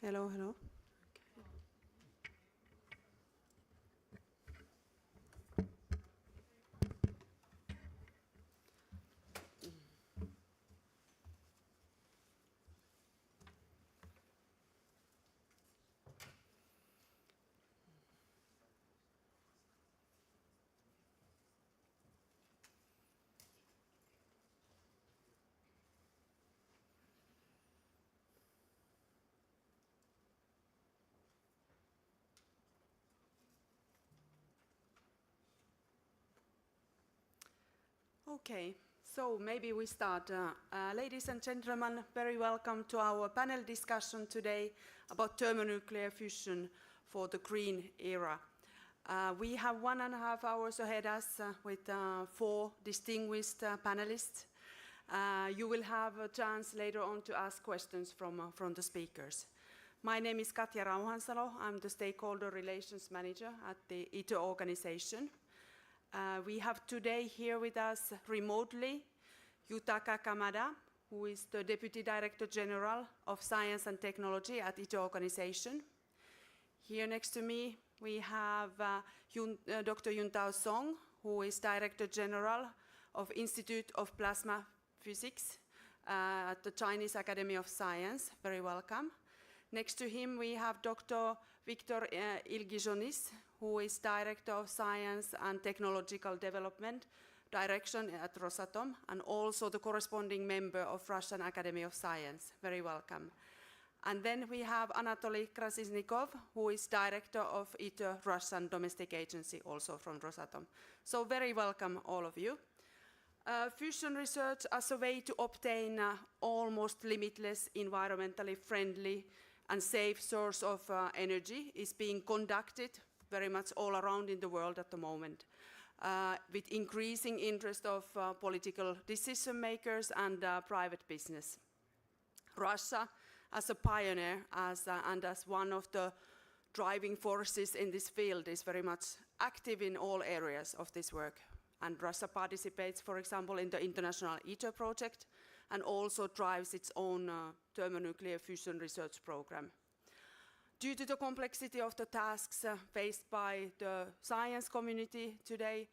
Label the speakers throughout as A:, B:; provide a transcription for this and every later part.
A: Hello, hello. Okay, so maybe we start. Ladies and gentlemen, very welcome to our panel discussion today about thermonuclear fusion for the green era. We have 1.5 hours ahead of us with 4 distinguished panelists. You will have a chance later on to ask questions from the speakers. My name is Katja Rauhansalo. I'm the Stakeholder Relations Manager at the ITER organization. We have today here with us remotely Yutaka Kamada, who is the Deputy Director General of Science and Technology at ITER organization. Here next to me we have Dr. Yuntao Song, who is Director General of Institute of Plasma Physics at the Chinese Academy of Science. Very welcome. Next to him we have Dr. Victor Ilgijonis, who is Director of Science and Technological Development Direction at Rosatom, and also the corresponding member of Russian Academy of Science. Very welcome. And then we have Anatoly Krasiznikov, who is Director of ITER Russian Domestic Agency, also from Rosatom. So very welcome all of you. Fusion research as a way to obtain almost limitless, environmentally friendly and safe source of energy is being conducted very much all around in the world at the moment, with increasing interest of political decision makers and private business. Russia, as a pioneer and as one of the driving forces in this field, is very much active in all areas of this work. And Russia participates, for example, in the International ITER project and also drives its own thermonuclear fusion research program. Due to the complexity of the tasks faced by the science community today,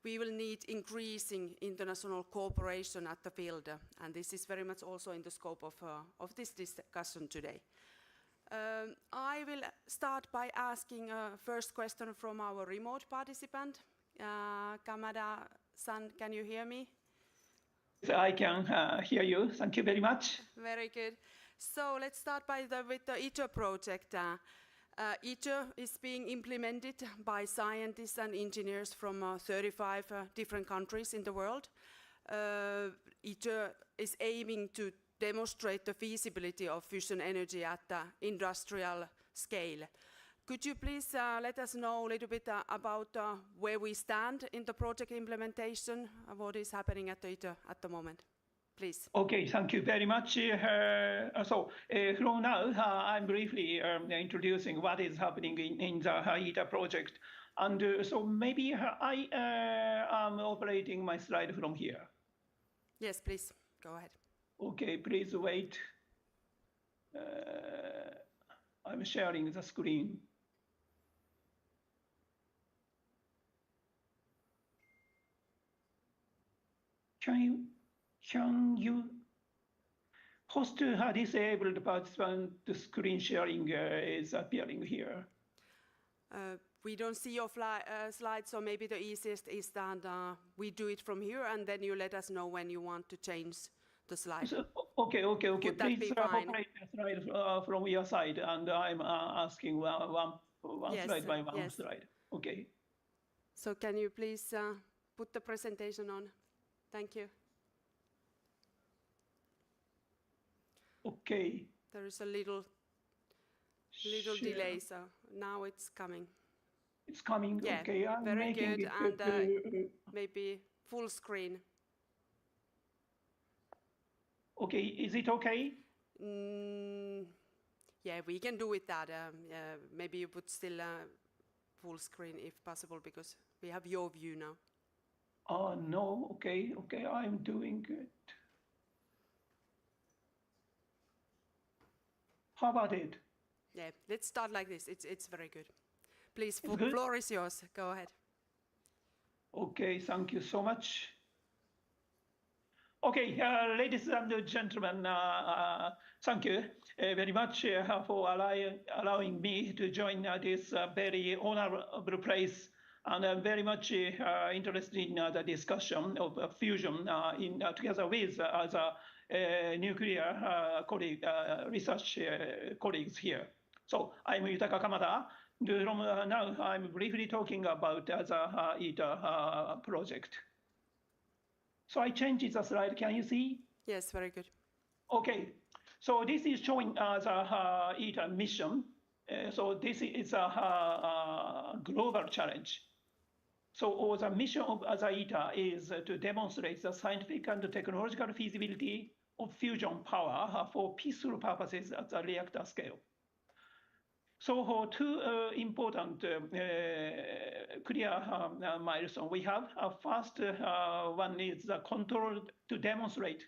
A: we will need increasing international cooperation at the field, and this is very much also in the scope of this discussion today. I will start by asking a first question from our remote participant. Kamada-san, can you hear me?
B: I can hear you. Thank you very much.
A: Very good. So let's start with the ITER project. ITER is being implemented by scientists and engineers from 35 different countries in the world. ITER is aiming to demonstrate the feasibility of fusion energy at the industrial scale. Could you please let us know a little bit about where we stand in the project implementation, what is happening at the ITER at the moment? Please.
B: Okay, thank you very much. From now, I'm briefly introducing what is happening in the ITER project. And so maybe I am operating my slide from here.
A: Yes, please, go ahead.
B: Okay, please wait. I'm sharing the screen. Can you host disabled participant screen sharing is appearing here?
A: We don't see your slides, so maybe the easiest is that we do it from here and then you let us know when you want to change the slide.
B: So, okay.
A: Would that
B: Please
A: be fine?
B: operate the slide from your side, and I'm asking one
A: yes,
B: slide by one
A: yes.
B: slide. Okay.
A: So can you please put the presentation on? Thank you.
B: Okay.
A: There is a little delay, so now it's coming.
B: It's coming.
A: Yeah,
B: okay. I'm
A: very
B: making
A: good,
B: it
A: and maybe full screen.
B: Okay, is it okay?
A: Yeah, we can do with that. Maybe you put still full screen if possible, because we have your view now.
B: Oh, no, okay, I'm doing it. How about it?
A: Yeah, let's start like this. It's very good. Please,
B: It's good?
A: floor is yours. Go ahead.
B: Okay, thank you so much. Okay, ladies and gentlemen, thank you very much for allowing me to join this very honorable place. And I'm very much interested in the discussion of fusion together with the nuclear colleague, research colleagues here. So I'm Yutaka Kamada. Now I'm briefly talking about the ITER project. So I changed the slide. Can you see?
A: Yes, very good.
B: Okay. So this is showing the ITER mission. So this is a global challenge. So the mission of the ITER is to demonstrate the scientific and technological feasibility of fusion power for peaceful purposes at the reactor scale. So two important clear milestones we have. First one is the controlled to demonstrate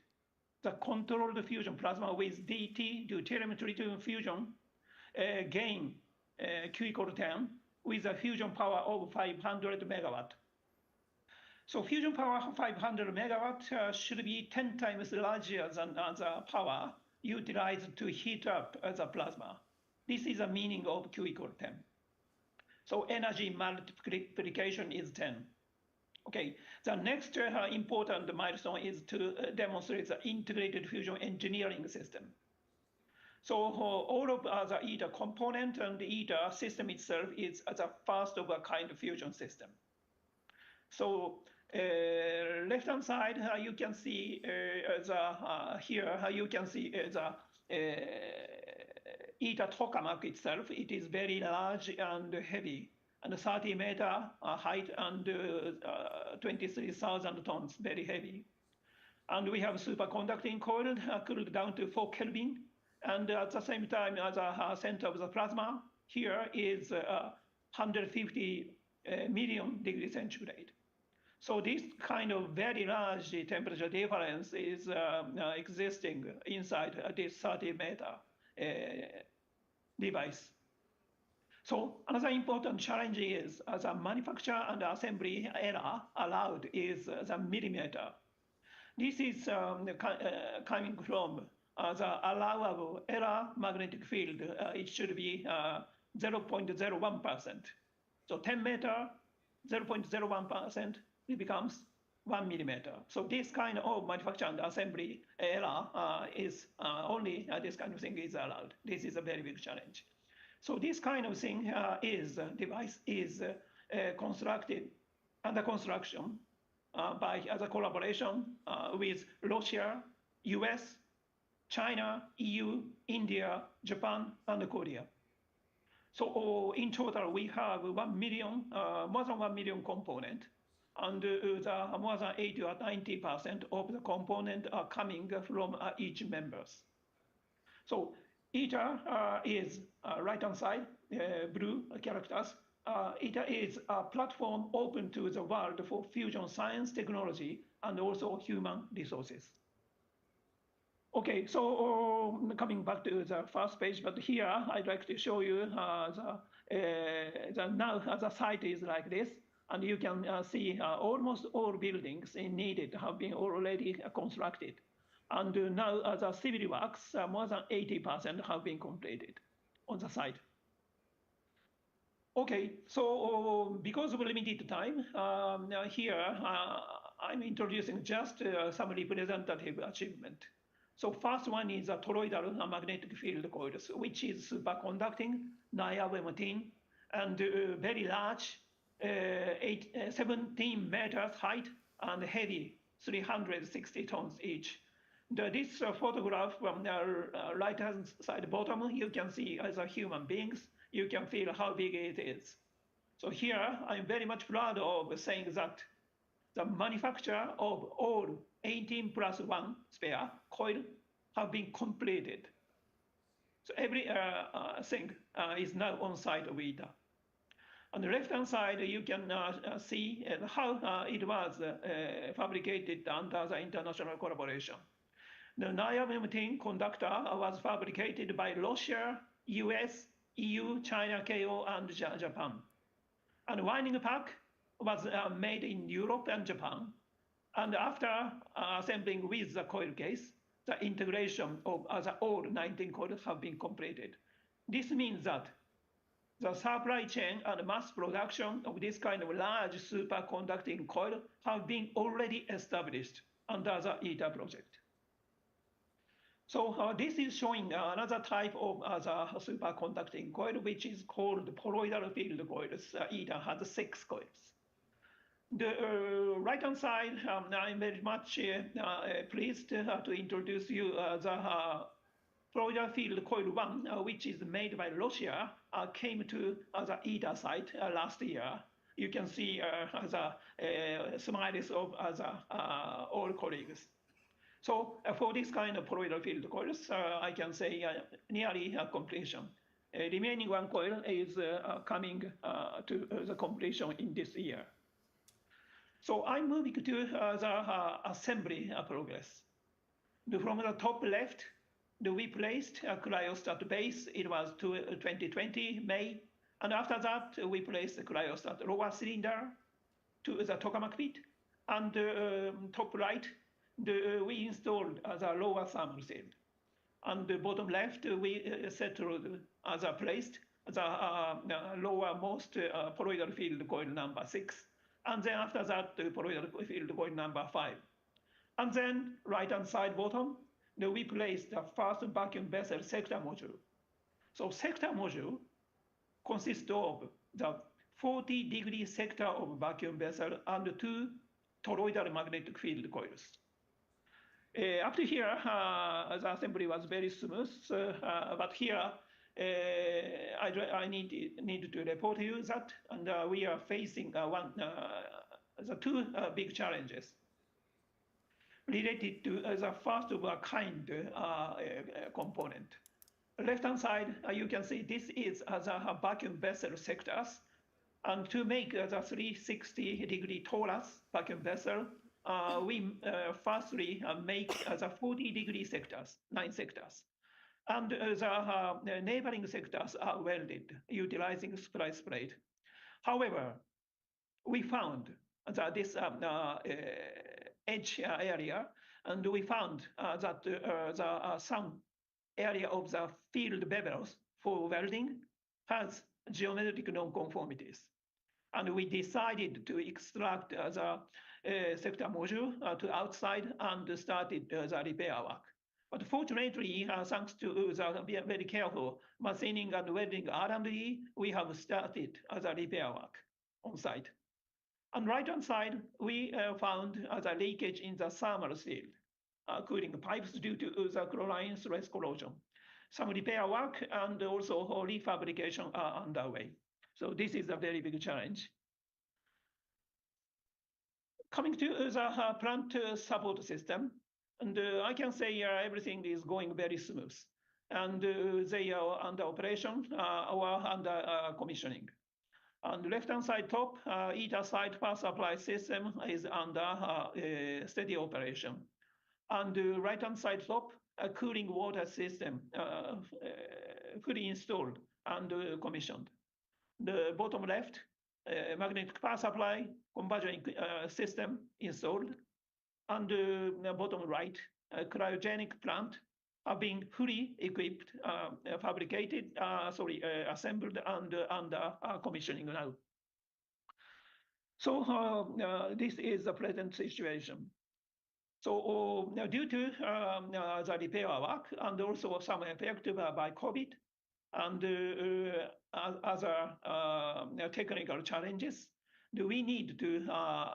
B: the controlled fusion plasma with DT, deuterium tritium fusion, gain Q equal 10 with a fusion power of 500 megawatt. So fusion power of 500 megawatt should be 10 times larger than the power utilized to heat up the plasma. This is the meaning of Q equal 10. So energy multiplication is 10. Okay, the next important milestone is to demonstrate the integrated fusion engineering system. So all of the ITER component and the ITER system itself is the first of a kind of fusion system. So left-hand side, you can see here you can see the ITER tokamak itself. It is very large and heavy, and 30 meter height and 23,000 tons, very heavy. And we have superconducting coil cooled down to 4 Kelvin. And at the same time, at the center of the plasma, here is 150 million degrees centigrade. So this kind of very large temperature difference is existing inside this 30 meter device. So another important challenge is the manufacture and assembly error allowed is the millimeter. This is coming from the allowable error magnetic field. It should be 0.01%. So 10 meter, 0.01%, it becomes 1 millimeter. So this kind of manufacture and assembly error is only this kind of thing is allowed. This is a very big challenge. So this kind of thing device is constructed under construction by a collaboration with Russia, US, China, EU, India, Japan, and Korea. So in total, we have 1 million, more than 1 million component, and more than 80 or 90% of the component are coming from each members. So ITER is right-hand side, blue characters. ITER is a platform open to the world for fusion science, technology, and also human resources. Okay, so coming back to the first page, but here I'd like to show you now the site is like this, and you can see almost all buildings needed have been already constructed. And now the civil works, more than 80% have been completed on the site. Okay, so because of limited time, here I'm introducing just some representative achievement. So first one is a toroidal magnetic field coils, which is superconducting, NIR-17, and very large, 17 meters height and heavy, 360 tons each. This photograph from the right-hand side bottom, you can see as a human beings, you can feel how big it is. So here, I'm very much proud of saying that the manufacture of all 18 plus 1 spare coil have been completed. So every thing is now on site of ITER. On the left-hand side, you can see how it was fabricated under the international collaboration. The NIR-17 conductor was fabricated by Russia, US, EU, China, KO, and Japan. And winding pack was made in Europe and Japan. And after assembling with the coil case, the integration of all 19 coils have been completed. This means that the supply chain and mass production of this kind of large superconducting coil have been already established under the ITER project. So this is showing another type of superconducting coil, which is called toroidal field coils. ITER has 6 coils. The right-hand side, I'm very much pleased to introduce you the toroidal field coil 1, which is made by Russia, came to the ITER site last year. You can see the smiles of all colleagues. So for this kind of toroidal field coils, I can say nearly completion. Remaining one coil is coming to the completion in this year. So I'm moving to the assembly progress. From the top left, we placed a cryostat base. It was 2020 May, and after that we placed the cryostat lower cylinder to the tokamak pit, and top right, we installed the lower thermal shield. And the bottom left, we settled placed the lowermost toroidal field coil number 6, and then after that, the toroidal field coil number 5. And then right-hand side bottom, we placed the first vacuum vessel sector module. So sector module consists of the 40-degree sector of vacuum vessel and 2 toroidal magnetic field coils. Up to here, the assembly was very smooth, but here I need to report to you that, and we are facing the 2 big challenges related to the first of a kind component. Left-hand side, you can see this is the vacuum vessel sectors, and to make the 360-degree torus vacuum vessel, we firstly make the 40-degree sectors, 9 sectors. And the neighboring sectors are welded, utilizing splice plate. However, we found that this edge area, and we found that some area of the field bevels for welding has geometric non-conformities. And we decided to extract the sector module to outside and started the repair work. But fortunately, thanks to the very careful machining and welding R&D, we have started the repair work on site. On right-hand side, we found the leakage in the thermal shield, cooling pipes due to the chlorine stress corrosion. Some repair work and also refabrication are underway. So this is a very big challenge. Coming to the plant support system, and I can say everything is going very smooth. And they are under operation or under commissioning. On the left-hand side top, ITER site power supply system is under steady operation. On the right-hand side top, a cooling water system fully installed and commissioned. The bottom left, magnetic power supply conversion system installed. And the bottom right, cryogenic plant are being fully equipped, fabricated, assembled and under commissioning now. So this is the present situation. So due to the repair work and also some effect by COVID and other technical challenges, we need to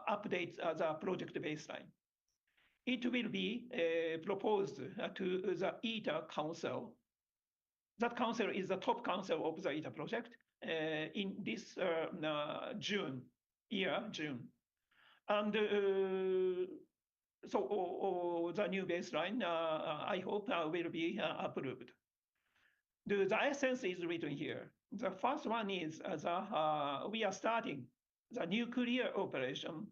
B: update the project baseline. It will be proposed to the ITER Council. That council is the top council of the ITER project in this June. And so the new baseline, I hope, will be approved. The essence is written here. The first one is we are starting the nuclear operation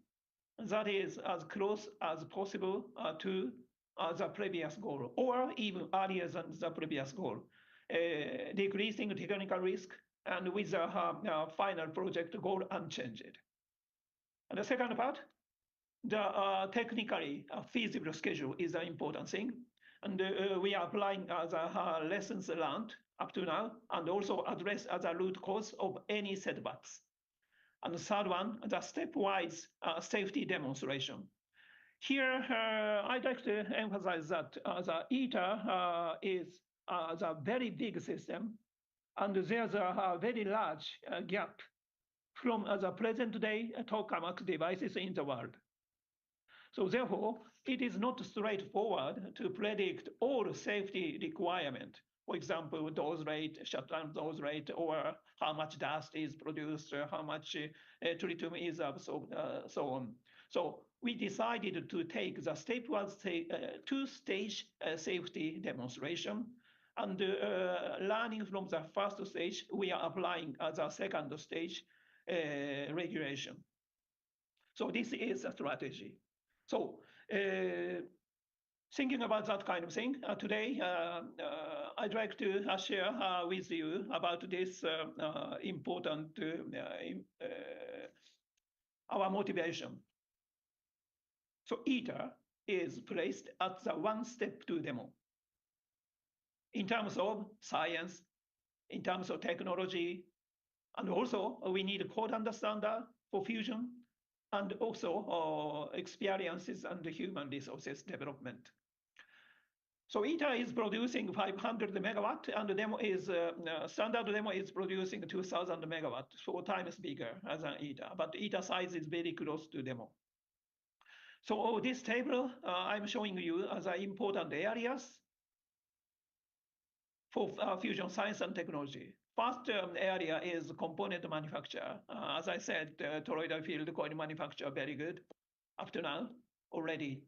B: that is as close as possible to the previous goal, or even earlier than the previous goal. decreasing technical risk, and with the final project goal unchanged. And the second part, the technically feasible schedule is an important thing. And we are applying the lessons learned up to now, and also address the root cause of any setbacks. And the third one, the stepwise safety demonstration. Here, I'd like to emphasize that the ITER is a very big system, and there's a very large gap from the present-day tokamak devices in the world. So therefore, it is not straightforward to predict all safety requirements. For example, dose rate, shutdown dose rate, or how much dust is produced, how much tritium is absorbed, so on. So we decided to take the stepwise two-stage safety demonstration, and learning from the first stage, we are applying the second stage regulation. So this is a strategy. So thinking about that kind of thing, today I'd like to share with you about this important our motivation. So ITER is placed at the one step to demo. In terms of science, in terms of technology, and also we need a code understander for fusion, and also experiences and human resources development. So ITER is producing 500 megawatt, and the demo is standard demo is producing 2,000 megawatt, 4 times bigger than ITER. But ITER size is very close to demo. So this table I'm showing you as important areas for fusion science and technology. First area is component manufacture. As I said, toroidal field coil manufacture very good up to now already.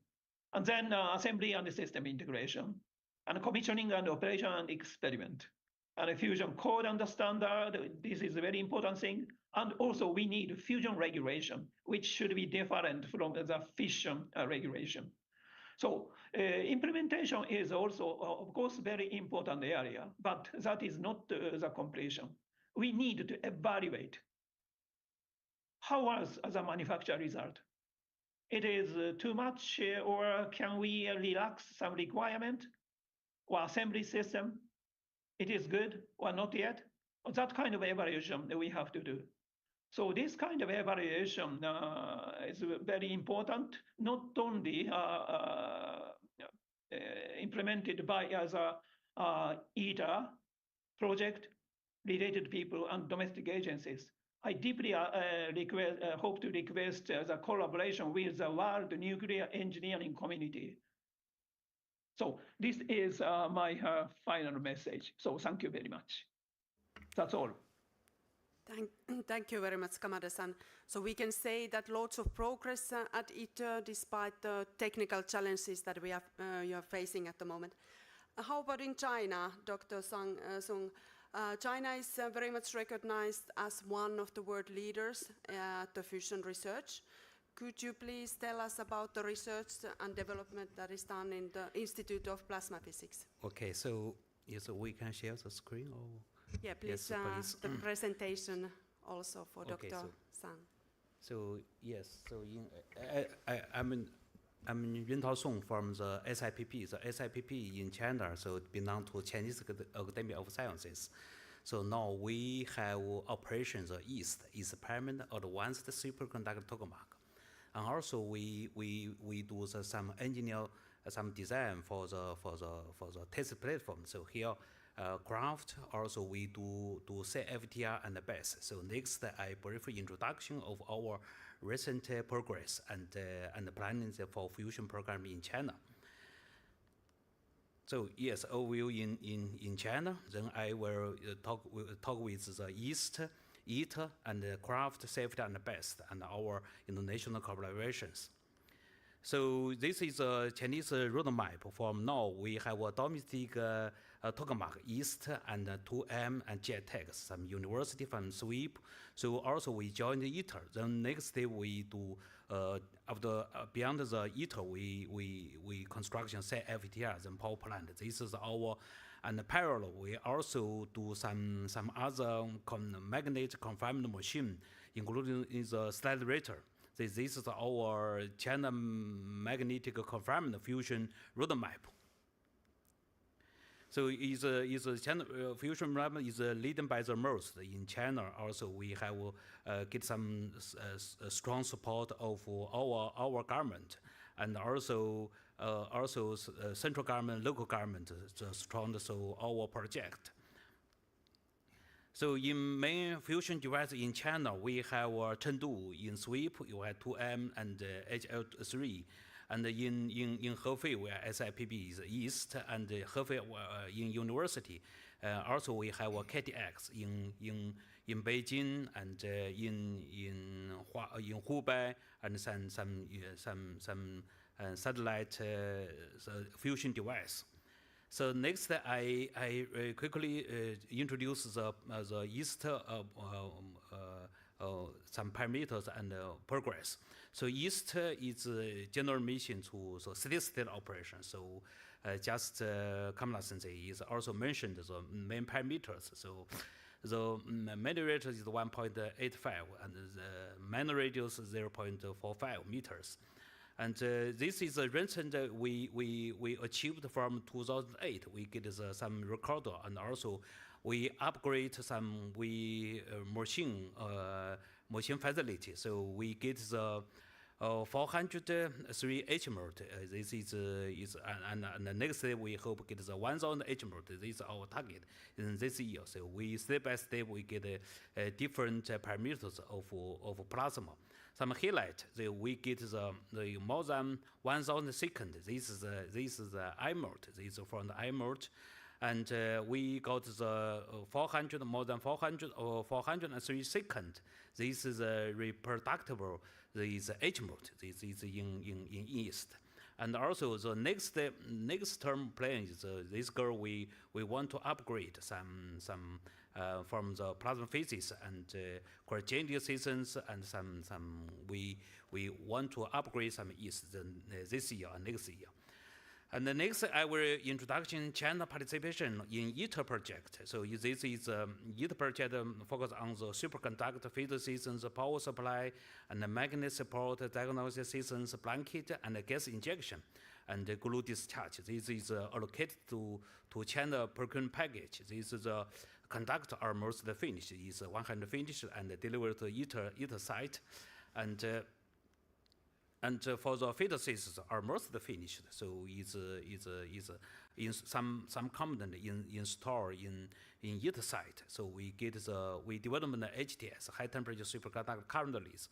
B: And then assembly and system integration, and commissioning and operation and experiment. And a fusion code and standard, this is a very important thing. And also we need fusion regulation, which should be different from the fission regulation. So implementation is also, of course, very important area, but that is not the completion. We need to evaluate how was the manufacture result. It is too much, or can we relax some requirement or assembly system? It is good or not yet? That kind of evaluation we have to do. So this kind of evaluation is very important, not only implemented by as a ITER project, related people and domestic agencies. I deeply hope to request the collaboration with the world nuclear engineering community. So this is my final message. So thank you very much. That's all.
A: Thank you very much, Kamada-san. So we can say that lots of progress at ITER, despite the technical challenges that you are facing at the moment. How about in China, Dr. Sung? China is very much recognized as one of the world leaders at the fusion research. Could you please tell us about the research and development that is done in the Institute of Plasma Physics?
C: Okay, so yes, we can share the screen, or
A: yeah, please,
C: yes, please.
A: The presentation also for Dr. Sang.
C: So yes, so I'm Yuntao Song from the SIPP. The SIPP in China, so belong to Chinese Academy of Sciences. So now we have operations East Experiment Advanced Superconductor Tokamak, and also we do some some design for the test platform. So here. Craft, also we do CFTR and BESS. So next, I brief introduction of our recent progress and planning for fusion program in China. So yes, overview in China. Then I will talk with the East, ITER, and Craft, Safety, and BEST, and our international collaborations. So this is a Chinese roadmap. From now, we have a domestic tokamak East and 2M and JTech, some university from SWIP. So also we joined the ITER. Then next day we do beyond the ITER we construction CFTR, then power plant. This is our And parallel, we also do some other magnet confinement machine, including is a accelerator. This is our China magnetic confinement fusion roadmap. So China fusion roadmap is leading by the most in China. Also, we have get some strong support of our government, and also central government, local government, strong so our project. So in main fusion device in China, we have Chengdu in SWIP, you have 2M and HL3. And in Hefei, where SIPB is East, and Hefei in university. Also, we have KTX in Beijing and in Hubei, and some satellite fusion device. So next, I quickly introduce the East some parameters and progress. So East is general mission to city-state operation. So just Kamala Sensei is also mentioned the main parameters. So the main radius is 1.85 and the main radius 0.45 meters. And this is a recent we achieved from 2008. We get some recorder, and also we upgrade some machine facility. So we get the 403 H mode. This is and the next day we hope get the 1000 H mode. This is our target in this year. So we step by step we get different parameters of plasma. Some highlight, we get the more than 1000 seconds. This is the I mode. This is from the I mode. And we got the 400, more than 400 or 403 seconds. This is reproducible. This is H mode. This is in East. And also the next term plan is this girl we want to upgrade some from the plasma physics and quadratic systems, and some we want to upgrade some East this year and next year. And the next, I will introduction China participation in ITER project. So this is ITER project focus on the superconductor feeder systems, power supply, and the magnet support diagnosis systems, blanket, and gas injection, and glue discharge. This is allocated to China procurement package. This is the conductor almost finished. Is 100 finished and delivered to ITER site, and for the feeder systems almost finished. So is in some component installed in ITER site. So we developed the HTS, high temperature superconductor current release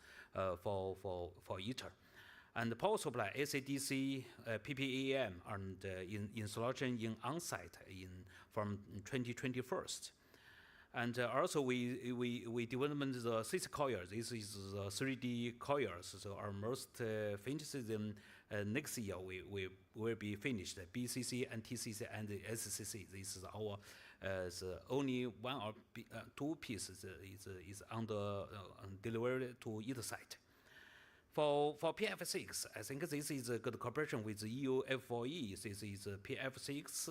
C: for ITER. And the power supply, AC/DC, PPAM, and installation in on-site from 2021. And also we developed the 6 coils. This is the 3D coils. So almost finished them. Next year we will be finished. BCC, NTCC, and the SCC. This is our the only one or two pieces is under delivered to either site. For PF6, I think this is a good cooperation with the EU F4E. This is PF6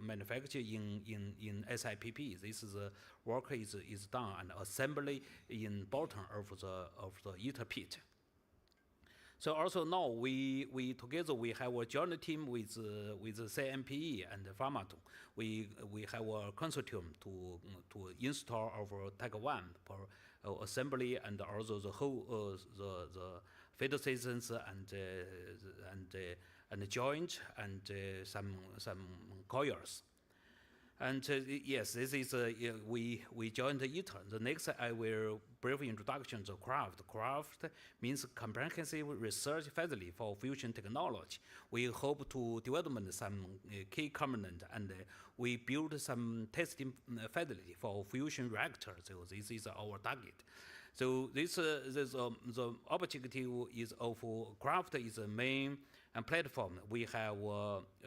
C: manufactured in SIPP. This is work is done and assembly in bottom of the ITER pit. So also now we together we have a joint team with CMPE and Pharmaton. We have a consortium to install our Tag 1 for assembly, and also the whole the feeder systems and joint and some coils. And yes, this is we joined the ITER. The next I will brief introduction to CRAFT. CRAFT means Comprehensive Research Facility for Fusion Technology. We hope to develop some key component, and we build some testing facility for fusion reactor. So this is our target. So this the objective is of CRAFT is the main platform. We have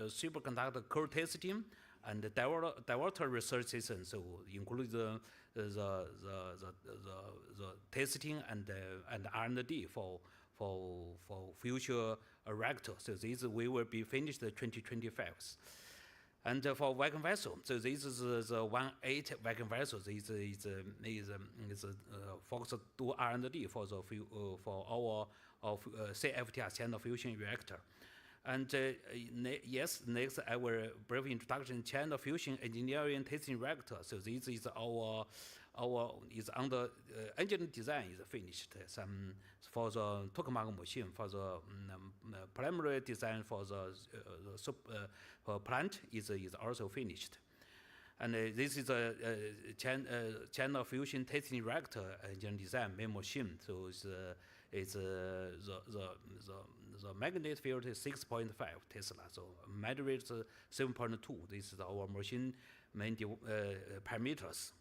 C: superconductor core testing and the diverter research system, so include the testing and R&D for future reactor. So this we will be finished 2025. And for vacuum vessel, so this is the 1.8 vacuum vessel. This is focused to R&D for the for our CFTR standard fusion reactor. And yes, next I will brief introduction channel fusion engineering testing reactor. So this is our is under engineering design is finished. Some for the tokamak machine for the preliminary design for the for plant is also finished. And this is a channel fusion testing reactor engineering design main machine. So it's the magnet field is 6.5 Tesla. So moderate 7.2. This is our machine main parameters.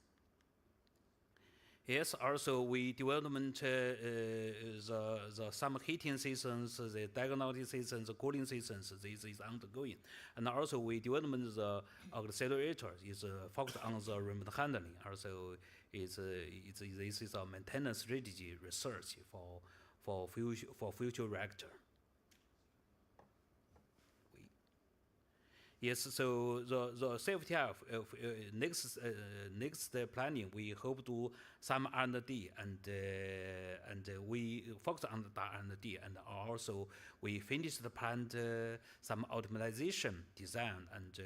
C: Yes, also we development the some heating systems, the diagnostic systems, the cooling systems. This is ongoing, and also we development the accelerator is focused on the remote handling. Also, this is a maintenance strategy research for future reactor. Yes, so the safety of next planning, we hope to some R&D and we focus on the R&D, and also we finish the plant some optimization design and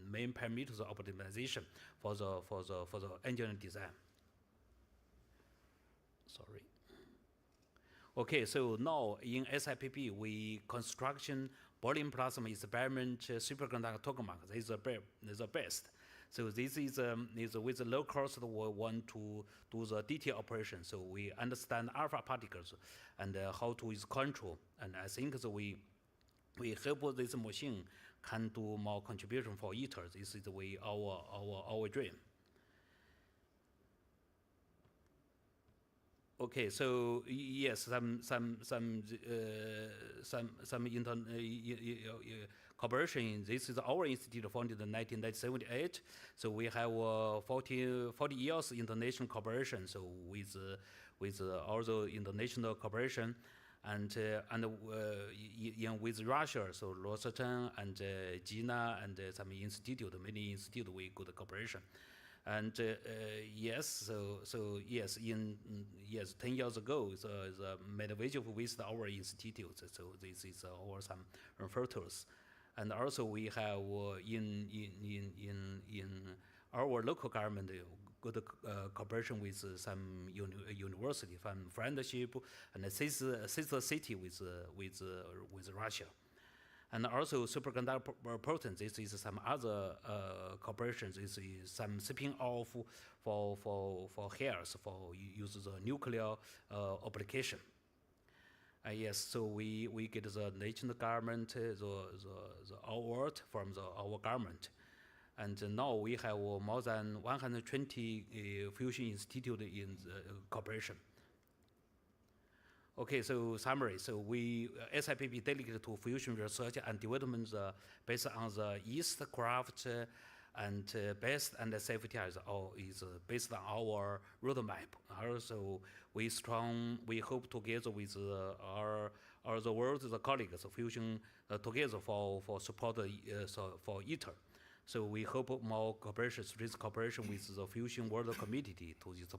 C: main parameters of optimization for the engineering design. Sorry. Okay, so now in SIPP we construction boiling plasma experiment superconductor tokamak. This is the best. So this is with the low cost we want to do the detailed operation. So we understand alpha particles and how to use control. And I think so we hope this machine can do more contribution for ITER. This is the way our dream. Okay, so yes, some cooperation. This is our institute founded in 1978. So we have 40 years international cooperation. So with also international cooperation, and with Russia, so Rosatom and Gina and some institute, many institute we good cooperation. And yes, so yes, 10 years ago, the Medvedev with our institute. So this is our some photos, and also we have in our local government good cooperation with some university, from friendship and sister city with Russia. And also superconductor proteins. This is some other corporations. This is some spin off for health for use the nuclear application. Yes, so we get the national government the award from our government, and now we have more than 120 fusion institute in the corporation. Okay, so summary. So we SIPP dedicated to fusion research and development based on the East craft and best and the safety is based on our roadmap. Also, we hope together with the world, the colleagues, fusion together for support for ITER. So we hope more cooperation, strict cooperation with the fusion world community to this,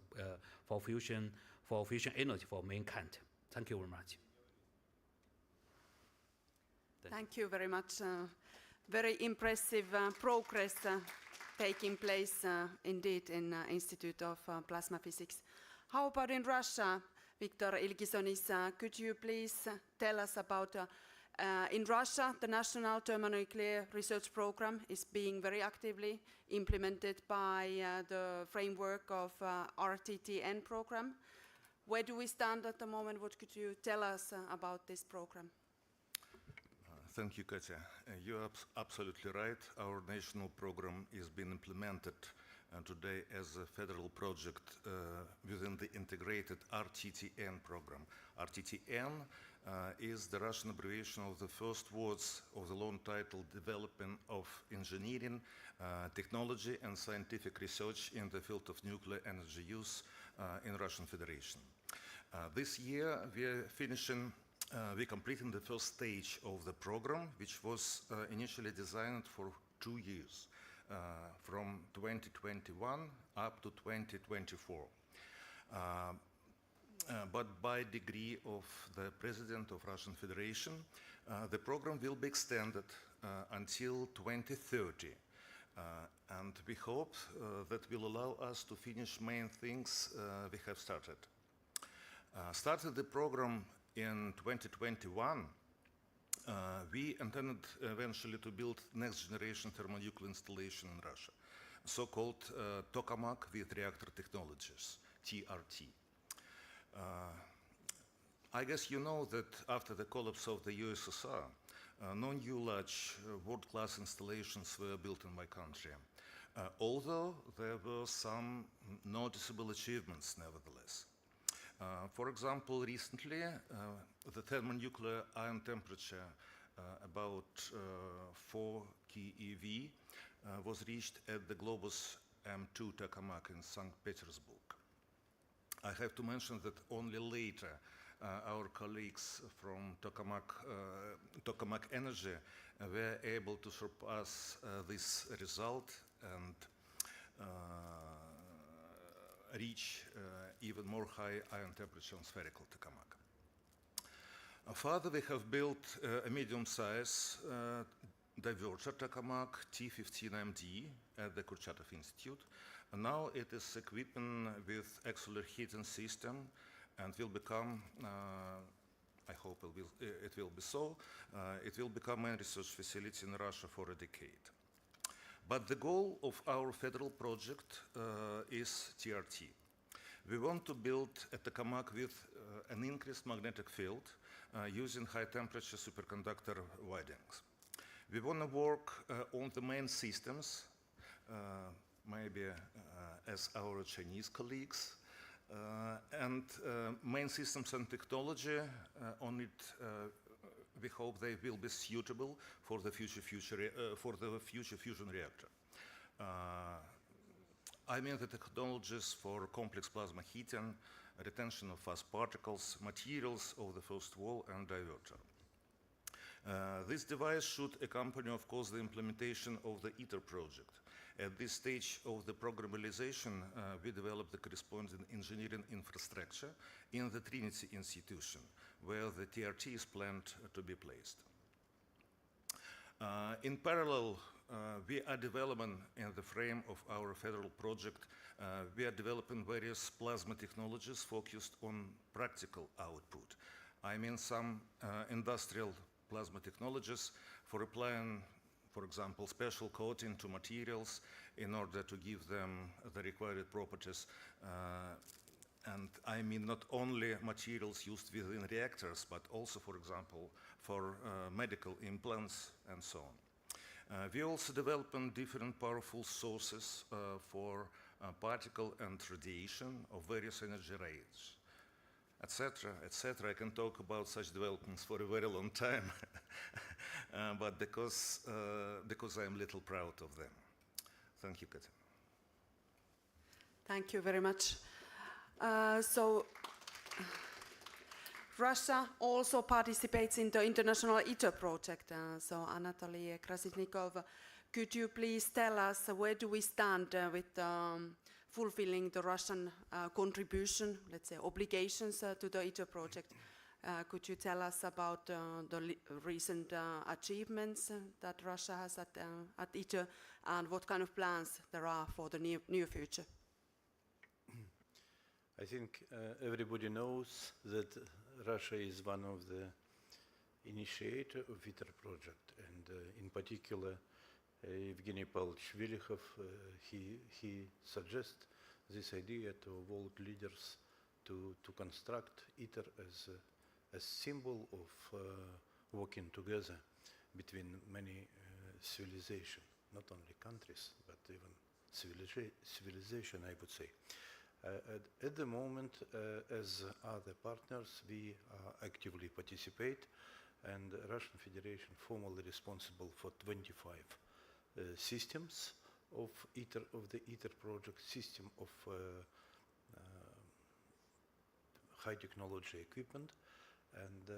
C: for fusion energy for mankind. Thank you very much.
A: Thank you very much. Very impressive progress taking place indeed in Institute of Plasma Physics. How about in Russia? Viktor Ilgisonis, could you please tell us about in Russia, the National Thermonuclear Research Program is being very actively implemented by the framework of RTTN program. Where do we stand at the moment? What could you tell us about this program?
D: Thank you, Katya. You're absolutely right. Our national program is being implemented today as a federal project within the integrated RTTN program. RTTN is the Russian abbreviation of the first words of the long title, Development of Engineering, Technology and Scientific Research in the Field of Nuclear Energy Use in Russian Federation. This year we're completing the first stage of the program, which was initially designed for 2 years, from 2021 up to 2024. But by decree of the President of Russian Federation, the program will be extended until 2030. And we hope that will allow us to finish main things we have started. Started the program in 2021, we intended eventually to build next generation thermonuclear installation in Russia, so-called tokamak with reactor technologies, TRT. I guess you know that after the collapse of the USSR, no new large world-class installations were built in my country, although there were some noticeable achievements nevertheless. For example, recently, the thermonuclear ion temperature about 4 keV was reached at the Globus M2 tokamak in St. Petersburg. I have to mention that only later our colleagues from Tokamak Energy were able to surpass this result and reach even more high ion temperature on spherical tokamak. Further, we have built a medium-size diverter tokamak T15MD at the Kurchatov Institute. And now it is equipped with auxiliary heating system and will become, I hope it will be so, it will become a research facility in Russia for a decade. But the goal of our federal project is TRT. We want to build a tokamak with an increased magnetic field using high temperature superconductor windings. We want to work on the main systems, maybe as our Chinese colleagues, and main systems and technology on it, we hope they will be suitable for the future fusion reactor. I mean the technologies for complex plasma heating, retention of fast particles, materials of the first wall, and diverter. This device should accompany, of course, the implementation of the ITER project. At this stage of the program realization, we developed the corresponding engineering infrastructure in the Trinity institution, where the TRT is planned to be placed. In parallel, we are developing, in the frame of our federal project, we are developing various plasma technologies focused on practical output. I mean some industrial plasma technologies for applying, for example, special coating to materials in order to give them the required properties. And I mean not only materials used within reactors, but also, for example, for medical implants and so on. We also developing different powerful sources for particle and radiation of various energy rates, etc., etc. I can talk about such developments for a very long time, but because I'm a little proud of them. Thank you, Katya.
A: Thank you very much. So Russia also participates in the international ITER project. So Anatoly Krasnikov, could you please tell us where do we stand with fulfilling the Russian contribution, let's say, obligations to the ITER project? Could you tell us about the recent achievements that Russia has at ITER and what kind of plans there are for the near future?
E: I think everybody knows that Russia is one of the initiators of ITER project, and in particular, Evgeny Pavlovich Velikhov, he suggests this idea to world leaders to construct ITER as a symbol of working together between many civilizations, not only countries, but even civilization, I would say. At the moment, as other partners, we actively participate, and the Russian Federation formally responsible for 25 systems of the ITER project, system of high technology equipment. And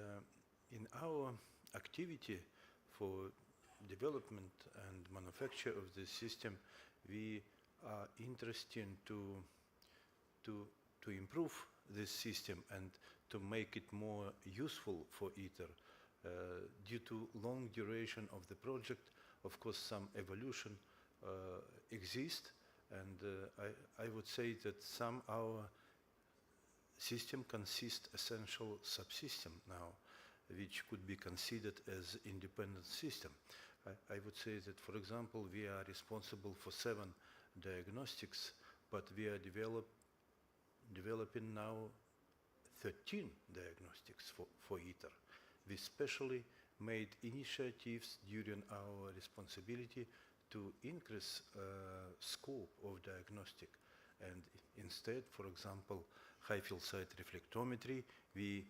E: in our activity for development and manufacture of this system, we are interested to improve this system and to make it more useful for ITER. Due to long duration of the project, of course, some evolution exists, and I would say that some our system consists essential subsystem now, which could be considered as independent system. I would say that, for example, we are responsible for 7 diagnostics, but we are developing now 13 diagnostics for ITER. We specially made initiatives during our responsibility to increase scope of diagnostic. And instead, for example, high field side reflectometry, we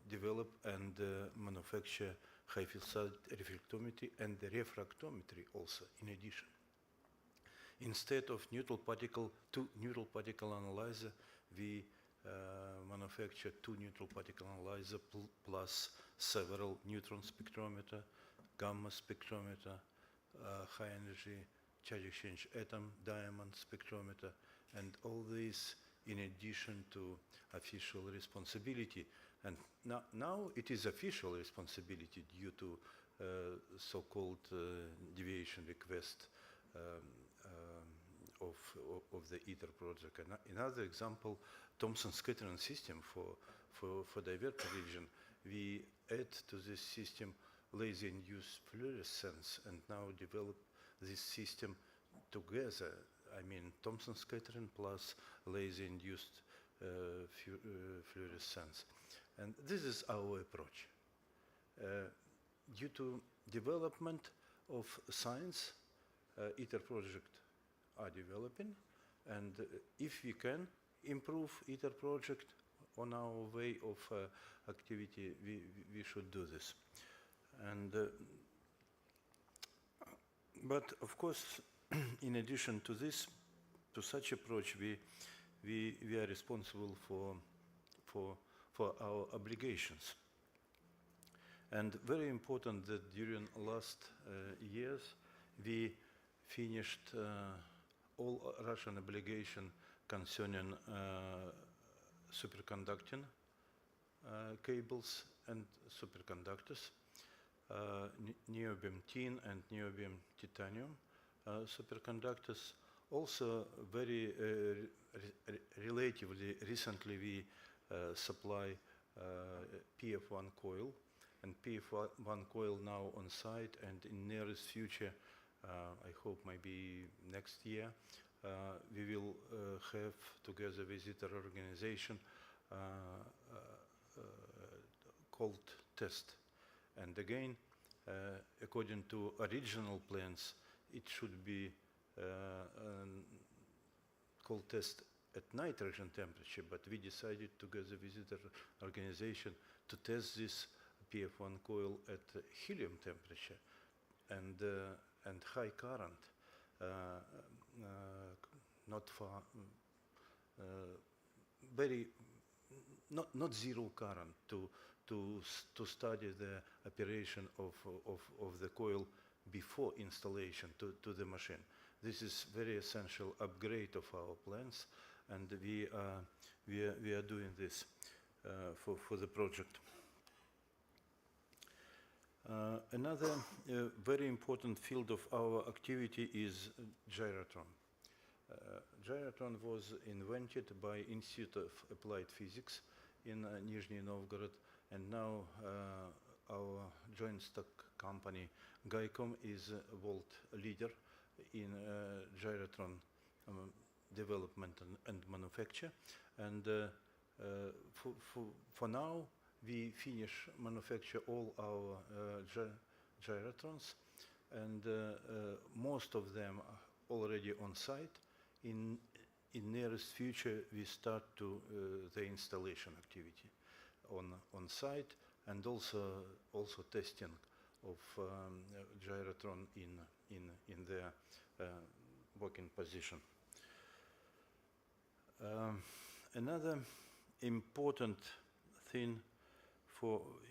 E: develop and manufacture high field side reflectometry and the refractometry also in addition. Instead of neutral particle analyzer, we manufacture 2 neutral particle analyzer plus several neutron spectrometer, gamma spectrometer, high energy charge exchange atom diamond spectrometer, and all this in addition to official responsibility. And now it is official responsibility due to so-called deviation request of the ITER project. Another example, Thomson scattering system for diverter region. We add to this system laser-induced fluorescence and now develop this system together. I mean, Thomson scattering plus laser-induced fluorescence. And this is our approach. Due to development of science, ITER project are developing, and if we can improve ITER project on our way of activity, we should do this. And but of course, in addition to this, to such approach, we are responsible for our obligations. And very important that during last years, we finished all Russian obligation concerning superconducting cables and superconductors, niobium tin and niobium titanium superconductors. Also, very relatively recently, we supply PF1 coil, and PF1 coil now on site, and in nearest future, I hope maybe next year, we will have together with ITER organization cold test. And again, according to original plans, it should be cold test at nitrogen temperature, but we decided together with ITER organization to test this PF1 coil at helium temperature and high current, not far, very not zero current to study the operation of the coil before installation to the machine. This is very essential upgrade of our plans, and we are doing this for the project. Another very important field of our activity is gyrotron. Gyrotron was invented by Institute of Applied Physics in Nizhny Novgorod, and now our joint stock company Gaikom is a world leader in gyrotron development and manufacture. And for now, we finish manufacture all our gyrotrons, and most of them are already on site. In nearest future, we start to the installation activity on site, and also testing of gyrotron in their working position. Another important thing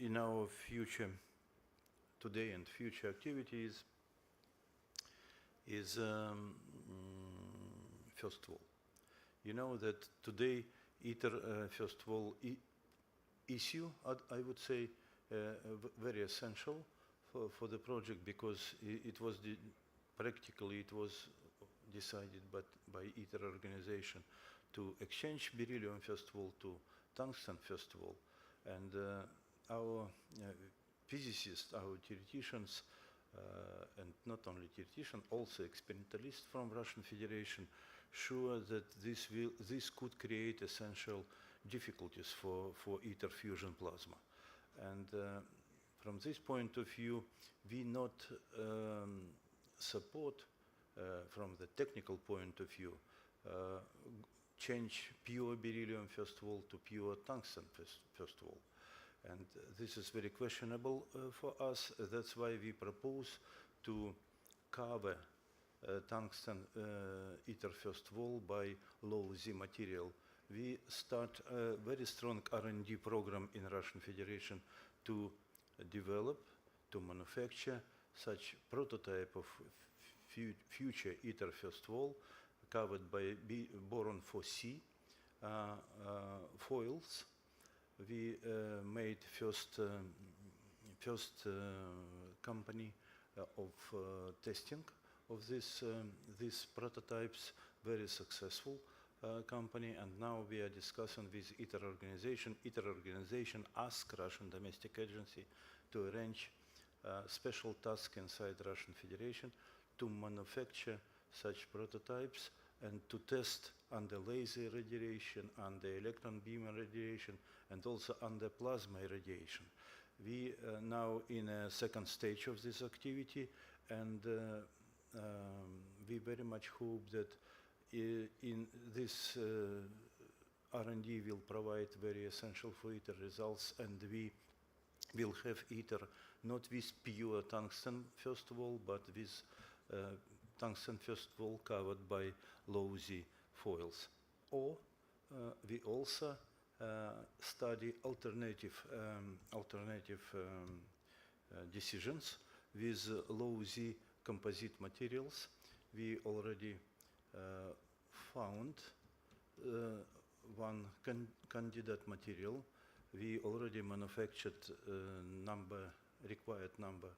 E: in our future today and future activities is first of all, you know that today ITER first of all issue, I would say, very essential for the project, because it was practically it was decided by ITER organization to exchange beryllium first of all to tungsten first of all, and our physicists, our theoreticians, and not only theoreticians, also experimentalists from Russian Federation, sure that this could create essential difficulties for ITER fusion plasma. And from this point of view, we not support, from the technical point of view, change pure beryllium first of all to pure tungsten first of all. And this is very questionable for us. That's why we propose to cover tungsten ITER first of all by low Z material. We start a very strong R&D program in Russian Federation to develop, to manufacture such prototype of future ITER first of all, covered by boron 4C foils. We made first company of testing of these prototypes, very successful company, and now we are discussing with ITER organization. ITER organization asked Russian domestic agency to arrange special task inside Russian Federation to manufacture such prototypes and to test under laser radiation, under electron beam radiation, and also under plasma irradiation. We are now in a second stage of this activity, and we very much hope that in this R&D will provide very essential for ITER results, and we will have ITER not with pure tungsten first of all, but with tungsten first of all covered by low Z foils. Or we also study alternative decisions with low Z composite materials. We already found one candidate material. We already manufactured required number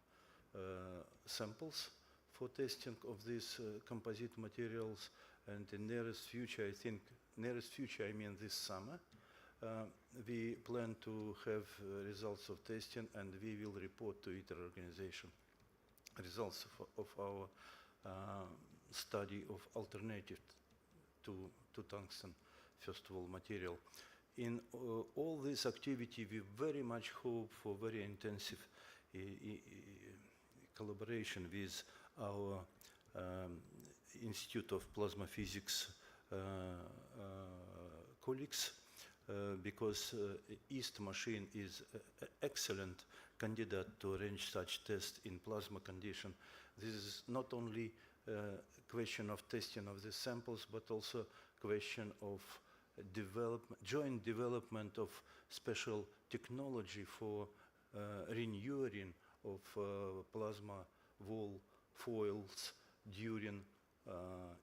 E: samples for testing of these composite materials, and in nearest future, I mean this summer, we plan to have results of testing, and we will report to ITER organization results of our study of alternative to tungsten first of all material. In all this activity, we very much hope for very intensive collaboration with our Institute of Plasma Physics colleagues, because East machine is an excellent candidate to arrange such tests in plasma condition. This is not only a question of testing of the samples, but also question of joint development of special technology for renewing of plasma wall foils during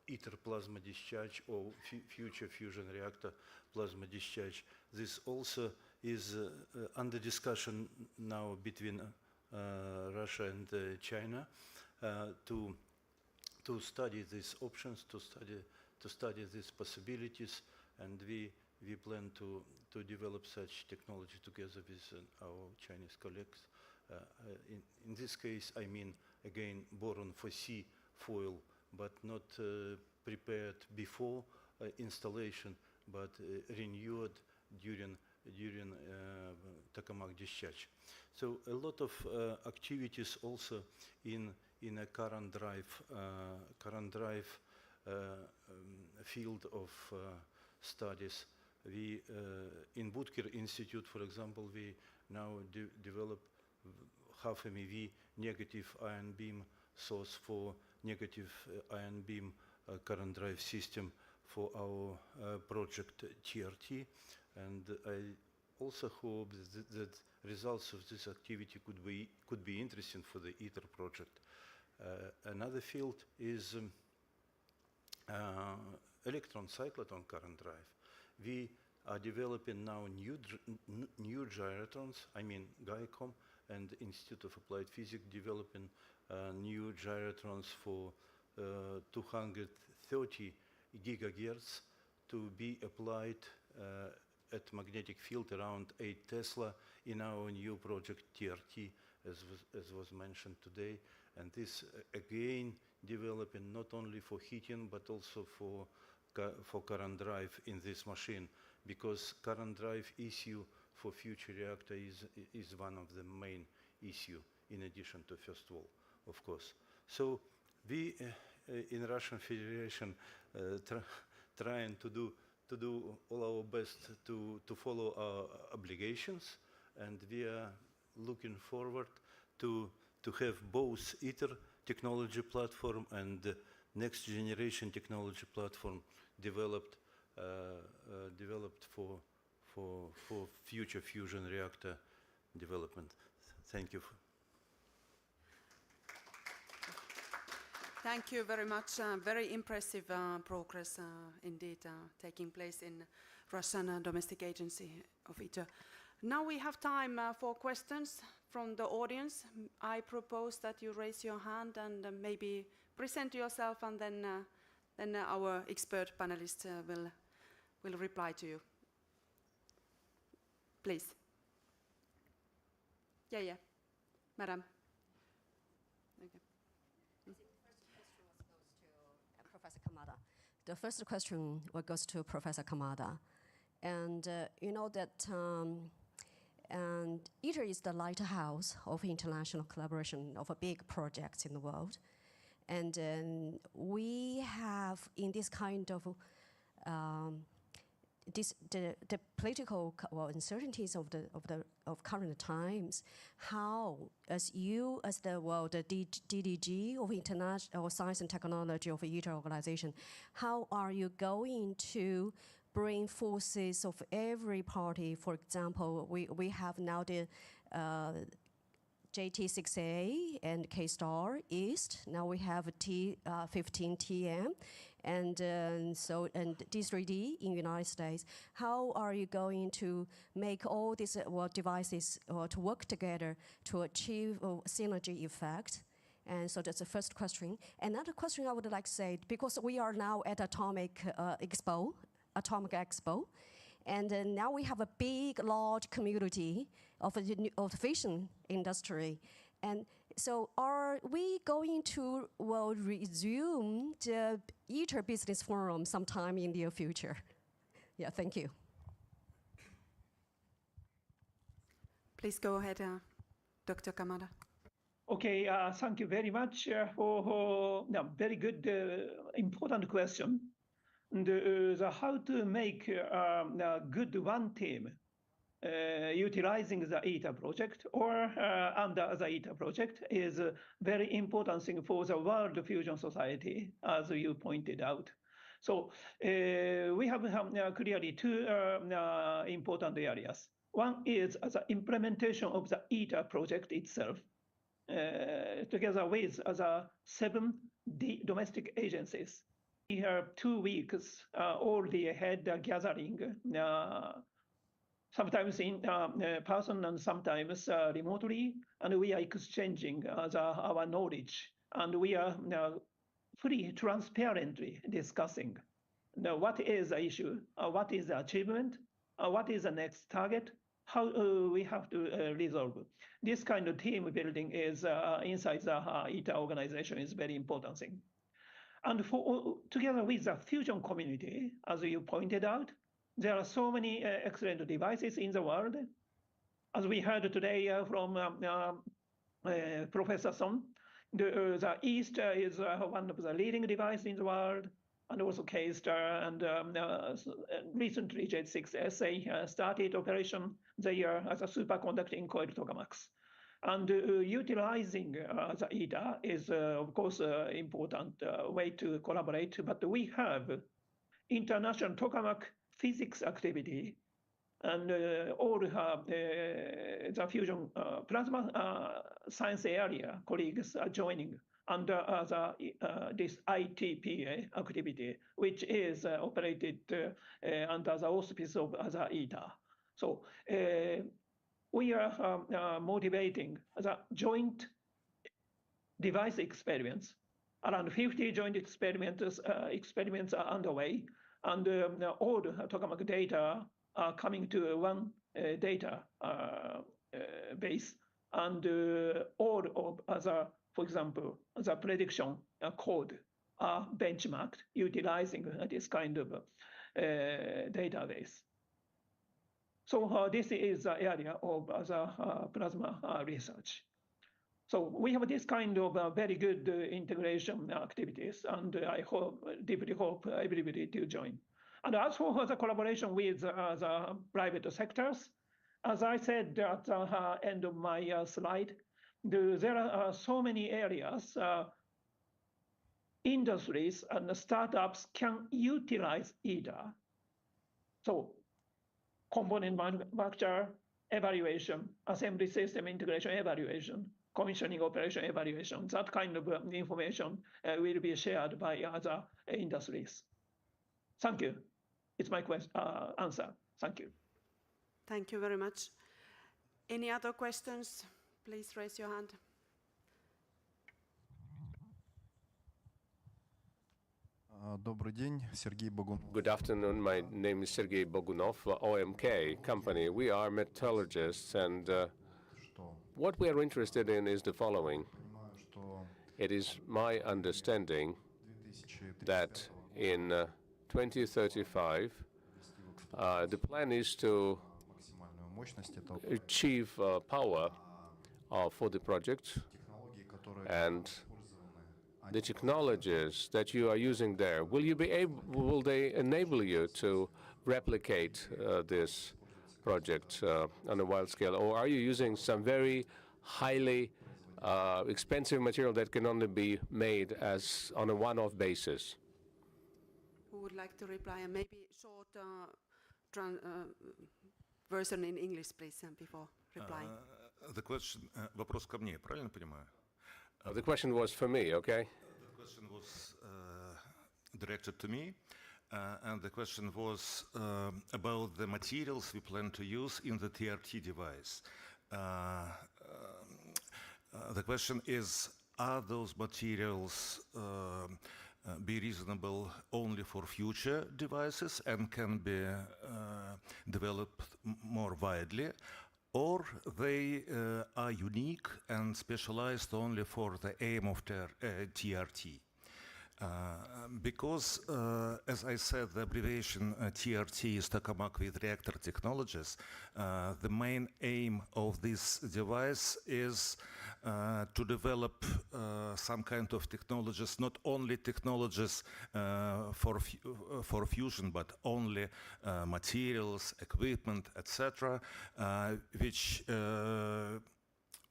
E: ITER plasma discharge or future fusion reactor plasma discharge. This also is under discussion now between Russia and China to study these options, to study these possibilities, and we plan to develop such technology together with our Chinese colleagues. In this case, I mean, again, boron 4C foil, but not prepared before installation, but renewed during tokamak discharge. So a lot of activities also in a current drive field of studies. We in Butker Institute, for example, we now develop half MeV negative ion beam source for negative ion beam current drive system for our project TRT, and also hope that results of this activity could be interesting for the ITER project. Another field is electron cyclotron current drive. We are developing now new gyrotrons. I mean, GAICOM and the Institute of Applied Physics developing new gyrotrons for 230 gigahertz to be applied at magnetic field around 8 Tesla in our new project TRT, as was mentioned today. And this again developing not only for heating but also for current drive in this machine, because current drive issue for future reactor is one of the main issue in addition to first wall, of course. So we in Russian Federation trying to do all our best to follow our obligations, and we are looking forward to have both ITER technology platform and next generation technology platform developed for future fusion reactor development. Thank you.
A: Thank you very much. Very impressive progress indeed taking place in Russian domestic agency of ITER. Now we have time for questions from the audience. I propose that you raise your hand and maybe present yourself, and then our expert panelists will reply to you. Please. Yeah, madam. Okay.
F: The first question goes to Professor Kamada. And you know that and ITER is the lighthouse of international collaboration of big projects in the world. And we have, in this kind of the political uncertainties of current times, how, as the DDG of International Science and Technology of ITER organization, how are you going to bring forces of every party? For example, we have now the JT6A and K-Star East. Now we have T15TM and D3D in United States. How are you going to make all these devices to work together to achieve a synergy effect? And so that's the first question. Another question I would like to say, because we are now at Atomic Expo, and now we have a big, large community of the fission industry. And so are we going to resume the ITER Business Forum sometime in the near future? Yeah, thank you.
A: Please go ahead, Dr. Kamada.
B: Okay, thank you very much for a very good, important question. How to make a good one team utilizing the ITER project or under the ITER project is a very important thing for the World Fusion Society, as you pointed out. So we have clearly two important areas. One is the implementation of the ITER project itself, together with the 7 domestic agencies. We have 2 weeks already ahead gathering, sometimes in person and sometimes remotely, and we are exchanging our knowledge, and we are fully transparently discussing what is the issue, what is the achievement, what is the next target, how we have to resolve. This kind of team building is inside the ITER organization is very important thing. And together with the fusion community, as you pointed out, there are so many excellent devices in the world. As we heard today from Professor Son, the East is one of the leading devices in the world, and also K-Star, and recently J6SA started operation there as a superconducting coil tokamaks. And utilizing the ITER is, of course, an important way to collaborate. But we have international tokamak physics activity and all the fusion plasma science area colleagues are joining under this ITPA activity, which is operated under the auspice of the ITER. So we are motivating the joint device experiments. Around 50 joint experiments are underway, and all the tokamak data are coming to one data base, and all of other, for example, the prediction code are benchmarked utilizing this kind of database. So this is the area of the plasma research. So we have this kind of very good integration activities, and I deeply hope everybody to join. And as for the collaboration with the private sectors, as I said at the end of my slide, there are so many areas industries and startups can utilize ITER. So component manufacture evaluation, assembly system integration evaluation, commissioning operation evaluation, that kind of information will be shared by other industries. Thank you. It's my answer. Thank you.
A: Thank you very much. Any other questions? Please raise your hand.
G: Добрый день, Сергей Богунов.
H: Good afternoon. My name is Sergei Bogunov, OMK company. We are metallurgists, and what we are interested in is the following. It is my understanding that in 2035, the plan is to achieve power for the project, and the technologies that you are using there, will they enable you to replicate this project on a wide scale, or are you using some very highly expensive material that can only be made as on a one-off basis?
A: Who would like to reply? And maybe short version in English, please, before replying.
D: The question, вопрос ко мне, правильно понимаю?
H: The question was for me, okay?
D: The question was directed to me, and the question was about the materials we plan to use in the TRT device. The question is, are those materials be reasonable only for future devices and can be developed more widely, or they are unique and specialized only for the aim of TRT? Because, as I said, the abbreviation TRT is tokamak with reactor technologies. The main aim of this device is to develop some kind of technologies, not only technologies for fusion, but only materials, equipment, etc., which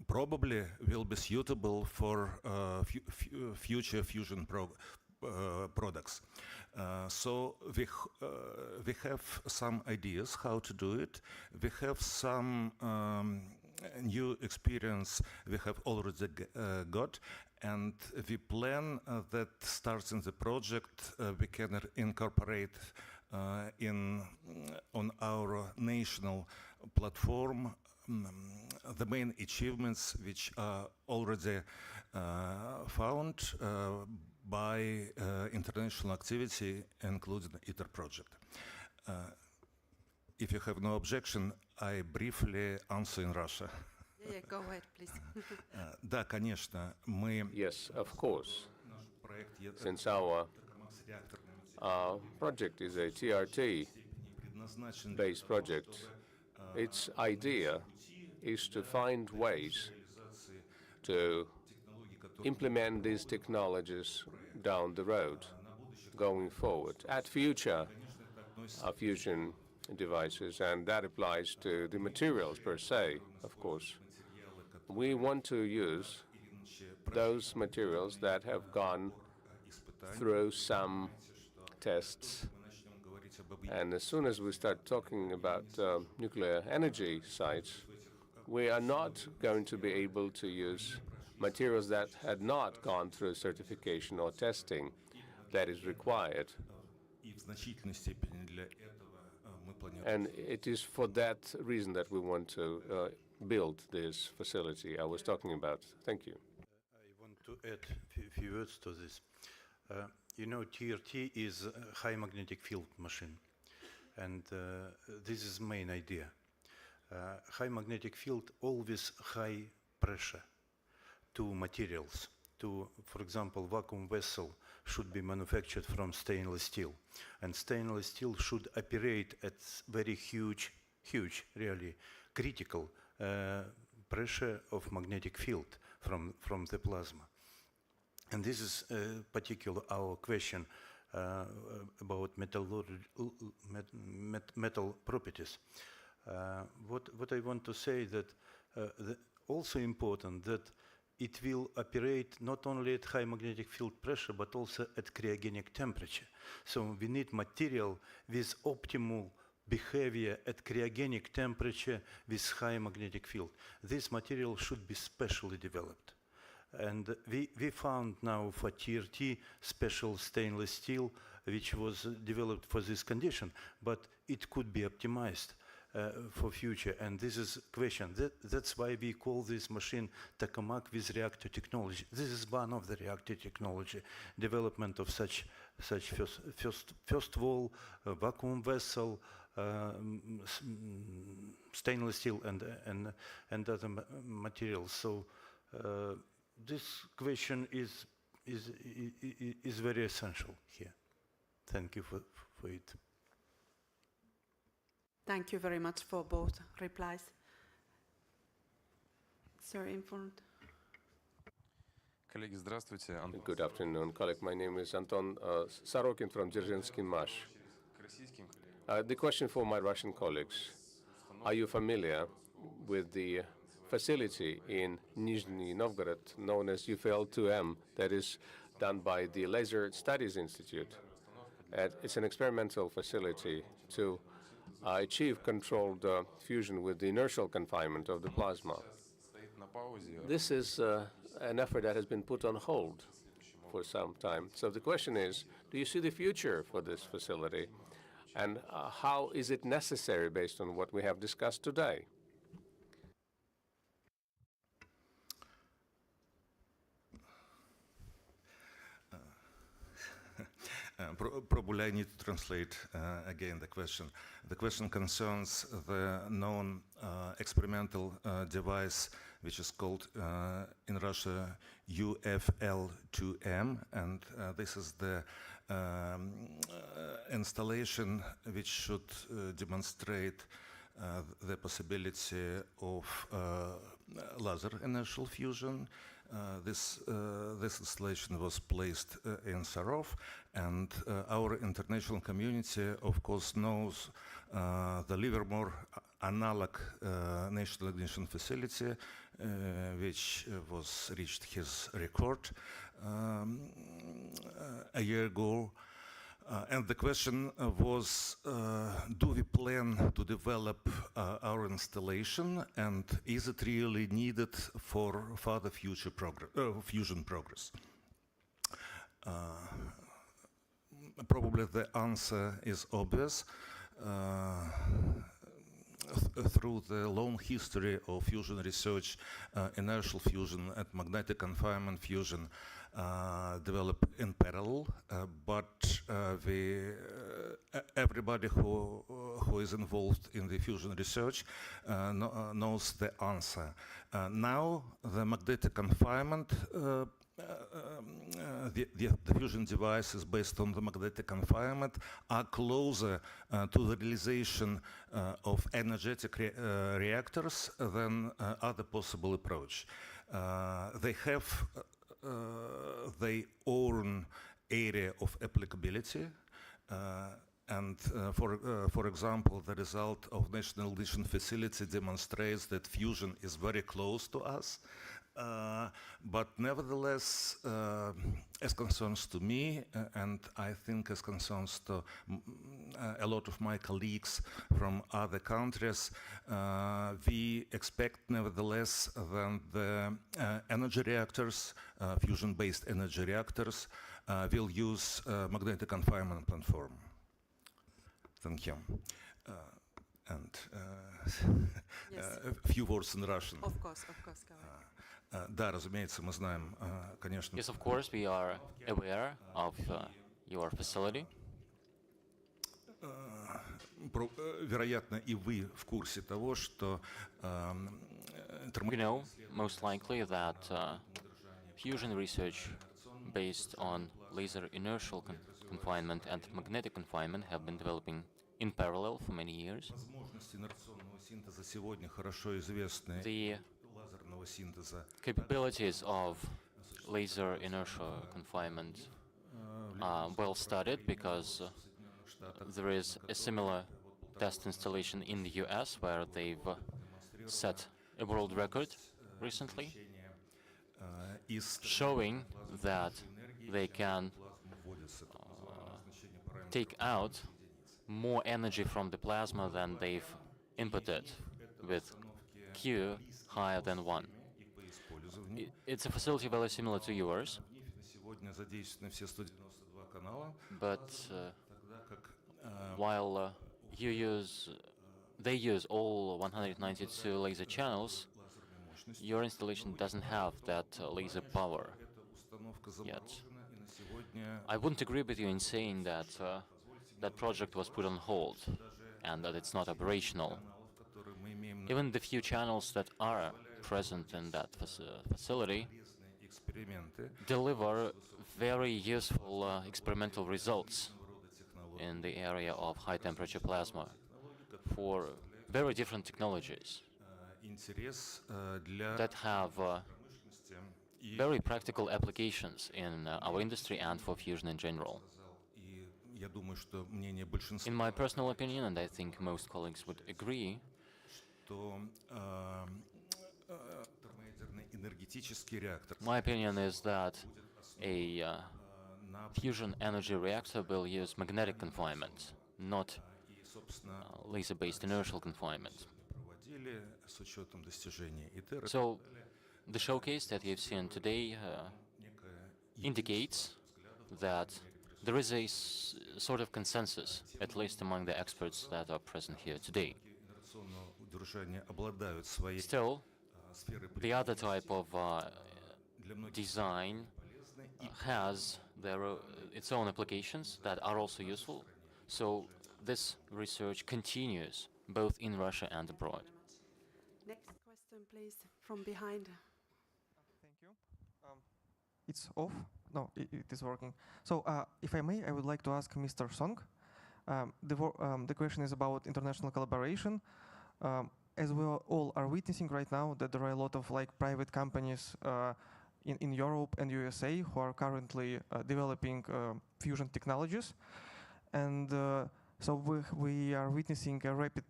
D: probably will be suitable for future fusion products. So we have some ideas how to do it. We have some new experience we have already got, and we plan that starting the project we can incorporate on our national platform the main achievements which are already found by international activity, including ITER project. If you have no objection, I briefly answer in Russia.
A: Yeah, go ahead, please.
D: Да, конечно, мы...
H: Yes, of course. Since our project is a TRT-based project, its idea is to find ways to implement these technologies down the road, going forward, at future fusion devices, and that applies to the materials per se, of course. We want to use those materials that have gone through some tests And as soon as we start talking about nuclear energy sites, we are not going to be able to use materials that had not gone through certification or testing that is required. And it is for that reason that we want to build this facility I was talking about. Thank you.
E: I want to add a few words to this. You know, TRT is a high magnetic field machine, and this is main idea. High magnetic field always high pressure to materials. For example, vacuum vessel should be manufactured from stainless steel, and stainless steel should operate at very huge, really critical pressure of magnetic field from the plasma. And this is particular our question about metal properties. What I want to say that also important that it will operate not only at high magnetic field pressure, but also at cryogenic temperature. So we need material with optimal behavior at cryogenic temperature with high magnetic field. This material should be specially developed. And we found now for TRT special stainless steel, which was developed for this condition, but it could be optimized for future. And this is question. That's why we call this machine tokamak with reactor technology. This is one of the reactor technology, development of such first wall, vacuum vessel, stainless steel and other materials. So this question is very essential here. Thank you for it.
A: Thank you very much for both replies. Sir, in front.
I: Коллеги, здравствуйте.
H: Good afternoon, colleague. My name is Anton Sorokin from Dzerzhinsky Mash. The question for my Russian colleagues. Are you familiar with the facility in Nizhny Novgorod known as UFL-2M that is done by the Laser Studies Institute? It's an experimental facility to achieve controlled fusion with the inertial confinement of the plasma. This is an effort that has been put on hold for some time. So the question is, do you see the future for this facility? And how is it necessary based on what we have discussed today?
D: Probably I need to translate again the question. The question concerns the known experimental device which is called in Russia UFL-2M, and this is the installation which should demonstrate the possibility of laser inertial fusion. This installation was placed in Sarov, and our international community, of course, knows the Livermore analog National Ignition Facility, which was reached his record a year ago. And the question was, do we plan to develop our installation, and is it really needed for further future fusion progress? Probably the answer is obvious. Through the long history of fusion research, inertial fusion and magnetic confinement fusion develop in parallel, but everybody who is involved in the fusion research knows the answer. Now the magnetic confinement, the fusion devices based on the magnetic confinement are closer to the realization of energetic reactors than other possible approach. They have their own area of applicability, and for example, the result of National Ignition Facility demonstrates that fusion is very close to us, But nevertheless, as concerns to me, and I think as concerns to a lot of my colleagues from other countries, we expect nevertheless that the energy reactors, fusion-based energy reactors, will use magnetic confinement platform. Thank you. And
A: Yes.
D: a few words in Russian.
A: Of course, go ahead.
D: Да, разумеется, мы знаем, конечно.
I: Yes, of course, we are aware of your facility.
D: Вероятно, и вы в курсе того, что
I: We know, most likely, that fusion research based on laser inertial confinement and magnetic confinement have been developing in parallel for many years.
D: возможности инерционного синтеза сегодня хорошо известны.
I: The
D: Лазерного синтеза
I: capabilities of laser inertial confinement are well studied because there is a similar test installation in the US where they've set a world record recently, showing that they can take out more energy from the plasma than they've inputted with Q higher than 1. It's a facility very similar to yours,
D: сегодня задействованы все 192 канала,
I: but while they use all 192 laser channels, your installation doesn't have that laser power yet. I wouldn't agree with you in saying that that project was put on hold and that it's not operational. Even the few channels that are present in that facility deliver very useful experimental results in the area of high-temperature plasma for very different technologies that have very practical applications in our industry and for fusion in general. In my personal opinion, and I think most colleagues would agree, my opinion is that a fusion energy reactor will use magnetic confinement, not laser-based inertial confinement. So the showcase that you've seen today indicates that there is a sort of consensus, at least among the experts that are present here today. Still, the other type of design has its own applications that are also useful. So this research continues both in Russia and abroad.
A: Next question, please, from behind.
J: Thank you. It's off? No, it is working. So, if I may, I would like to ask Mr. Song. The question is about international collaboration. As we all are witnessing right now, that there are a lot of private companies in Europe and USA who are currently developing fusion technologies, and so we are witnessing a rapid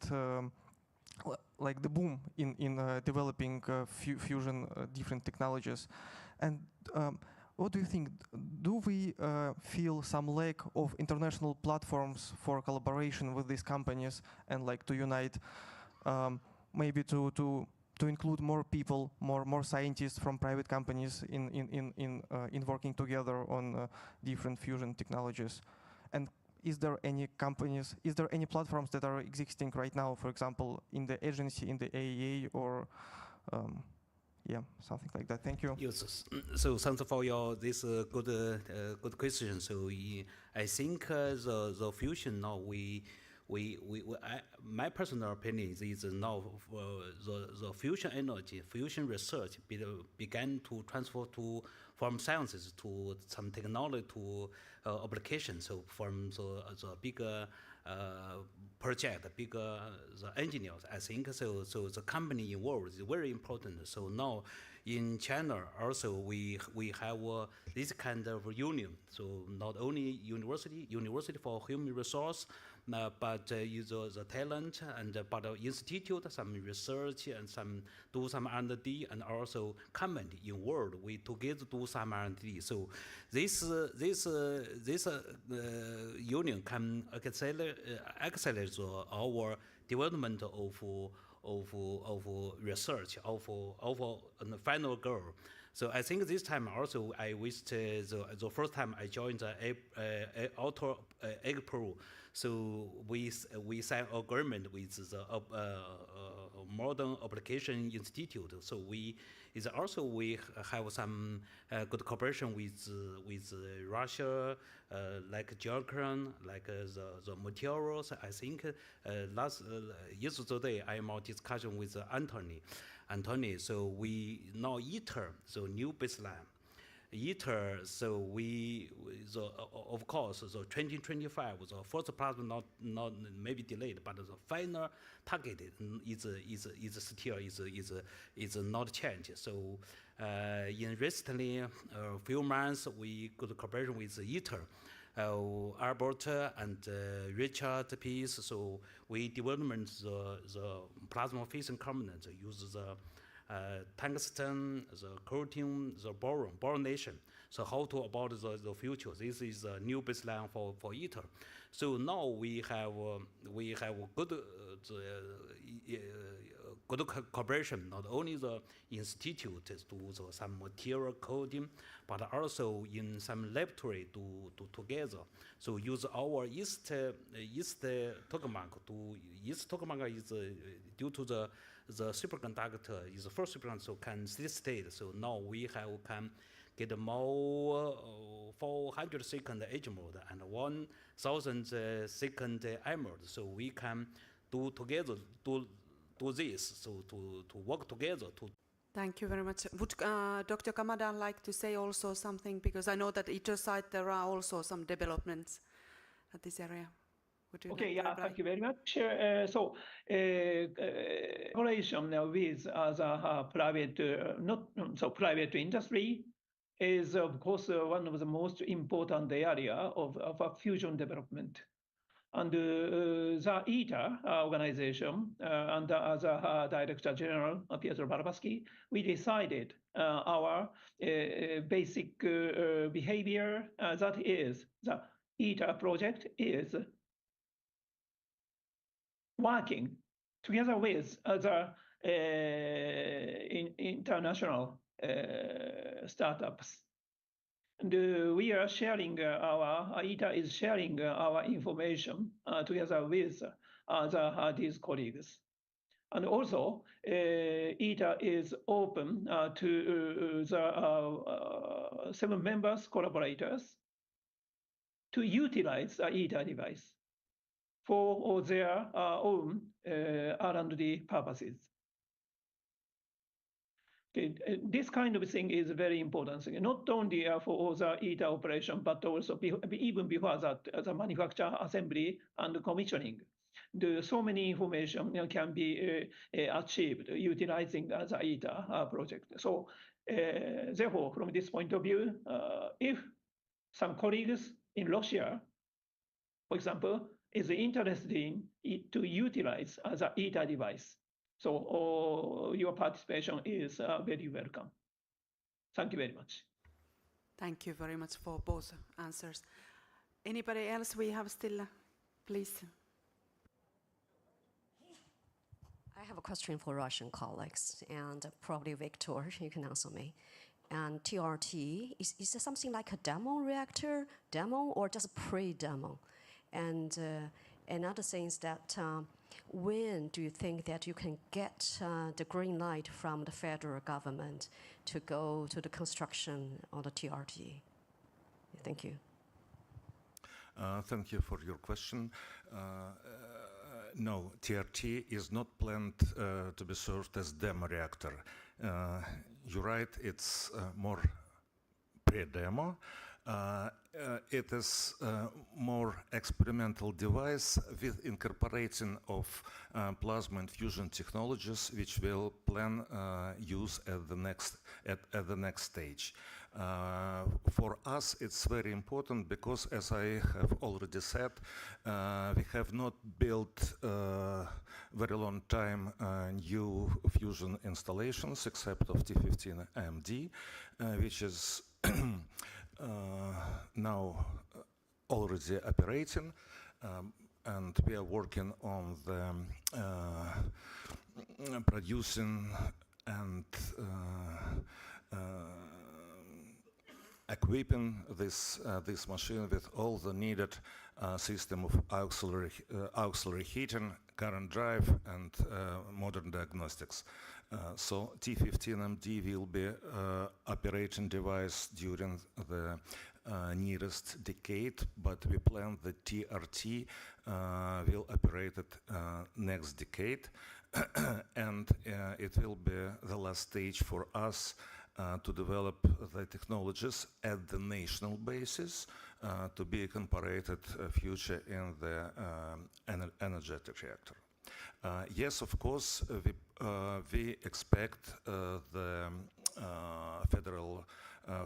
J: the boom in developing fusion different technologies. And what do you think? Do we feel some lack of international platforms for collaboration with these companies and to unite, maybe to include more people, more scientists from private companies in working together on different fusion technologies? And is there any platforms that are existing right now, for example, in the agency, in the AEA, or something like that? Thank you.
C: Yes. So thanks for this good question. So I think the fusion now my personal opinion is now the fusion energy, fusion research began to transfer from sciences to some technology to applications. So from the bigger project, the engineers, I think so the company involved is very important. So now in China also we have this kind of union. So not only university for human resource, but use the talent and but institute some research and some do some R&D and also comment in world we together do some R&D. So this union can accelerate our development of research of the final goal. So I think this time also I wished the first time I joined the April. So we signed agreement with the Modern Application Institute. So we have some good cooperation with Russia, like Geocran, like the materials. I think yesterday I am on discussion with Anthony. So we now ITER, so new baseline. ITER, so of course, the 2025, the first plasma not maybe delayed, but the final target is not changed. So in recently few months, we good cooperation with ITER. Albert and Richard piece, so we development the plasma fission component, use the tungsten, the coating, the boronation. So how to about the future? This is a new baseline for ITER. So now we have good good cooperation. Not only the institute do some material coding, but also in some laboratory do together. So use our East tokamak. East tokamak is due to the superconductor is the first superconductor, so can state. So now we can get more 400 second edge mode and 1,000 second I mode. So we can do together do this. So to work together to.
A: Thank you very much. Would Dr. Kamada like to say also something? Because I know that ITER side there are also some developments at this area.
B: Okay, yeah, thank you very much. So, collaboration with other private, not so private industry is of course one of the most important area of fusion development. And the ITER organization and the Director General, Pietro Barabaschi, we decided our basic behavior, that is the ITER project is working together with other international startups. And we are sharing ITER is sharing our information together with these colleagues. And also, ITER is open to the 7 members, collaborators, to utilize the ITER device for their own R&D purposes. Okay, this kind of thing is very important thing, not only for the ITER operation, but also even before that, the manufacture, assembly, and commissioning. So many information can be achieved utilizing the ITER project. So therefore, from this point of view, if some colleagues in Russia, for example, is interested in to utilize the ITER device, so your participation is very welcome. Thank you very much.
A: Thank you very much for both answers. Anybody else we have still, please?
F: I have a question for Russian colleagues, and probably Victor, you can answer me. And TRT, is it something like a demo reactor, or just pre-demo? And another thing is that when do you think that you can get the green light from the federal government to go to the construction of the TRT? Thank you.
D: Thank you for your question. No, TRT is not planned to be served as demo reactor. You're right, it's more pre-demo. It is more experimental device with incorporating of plasma infusion technologies, which will plan use at the next stage. For us, it's very important because, as I have already said, we have not built very long time new fusion installations except of T15 AMD, which is now already operating, and we are working on the producing and equipping this machine with all the needed system of auxiliary heating, current drive, and modern diagnostics. So T15MD will be operating device during the nearest decade, but we plan the TRT will operate it next decade, and it will be the last stage for us to develop the technologies at the national basis to be incorporated future in the energetic reactor. Yes, of course, we expect the federal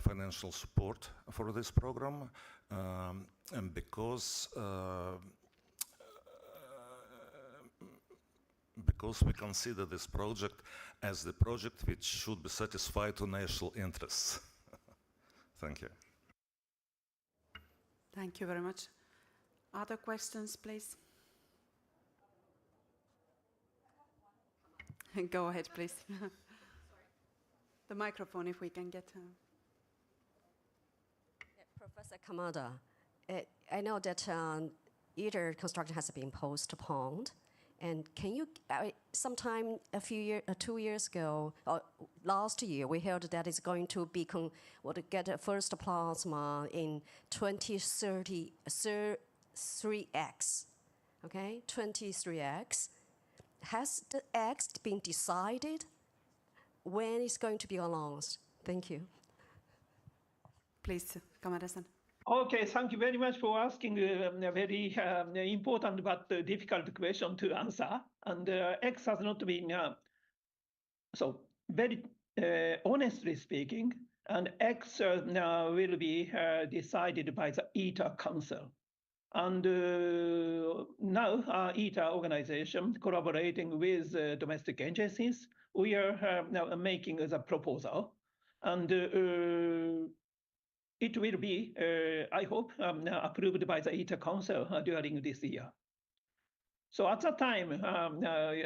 D: financial support for this program, and because we consider this project as the project which should be satisfied to national interests. Thank you.
A: Thank you very much. Other questions, please? Go ahead, please. The microphone, if we can get...
F: Professor Kamada, I know that ITER construction has been postponed. And can you, sometime 2 years ago, or last year, we heard that it's going to be get a first plasma in 2033X, okay, 23X. Has the X been decided? When it's going to be announced? Thank you.
A: Please, Kamada-san.
B: Okay, thank you very much for asking a very important but difficult question to answer. And X has not been, so very honestly speaking, and X will be decided by the ITER Council. And now ITER organization collaborating with domestic agencies, we are now making the proposal. And it will be, I hope, approved by the ITER Council during this year. So at that time,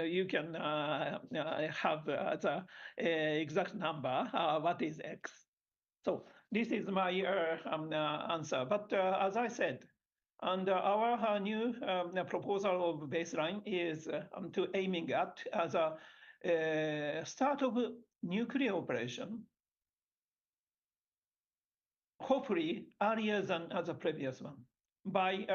B: you can have the exact number, what is X. So this is my answer. But as I said, and our new proposal of baseline is to aiming at as a start of nuclear operation, hopefully earlier than the previous one, by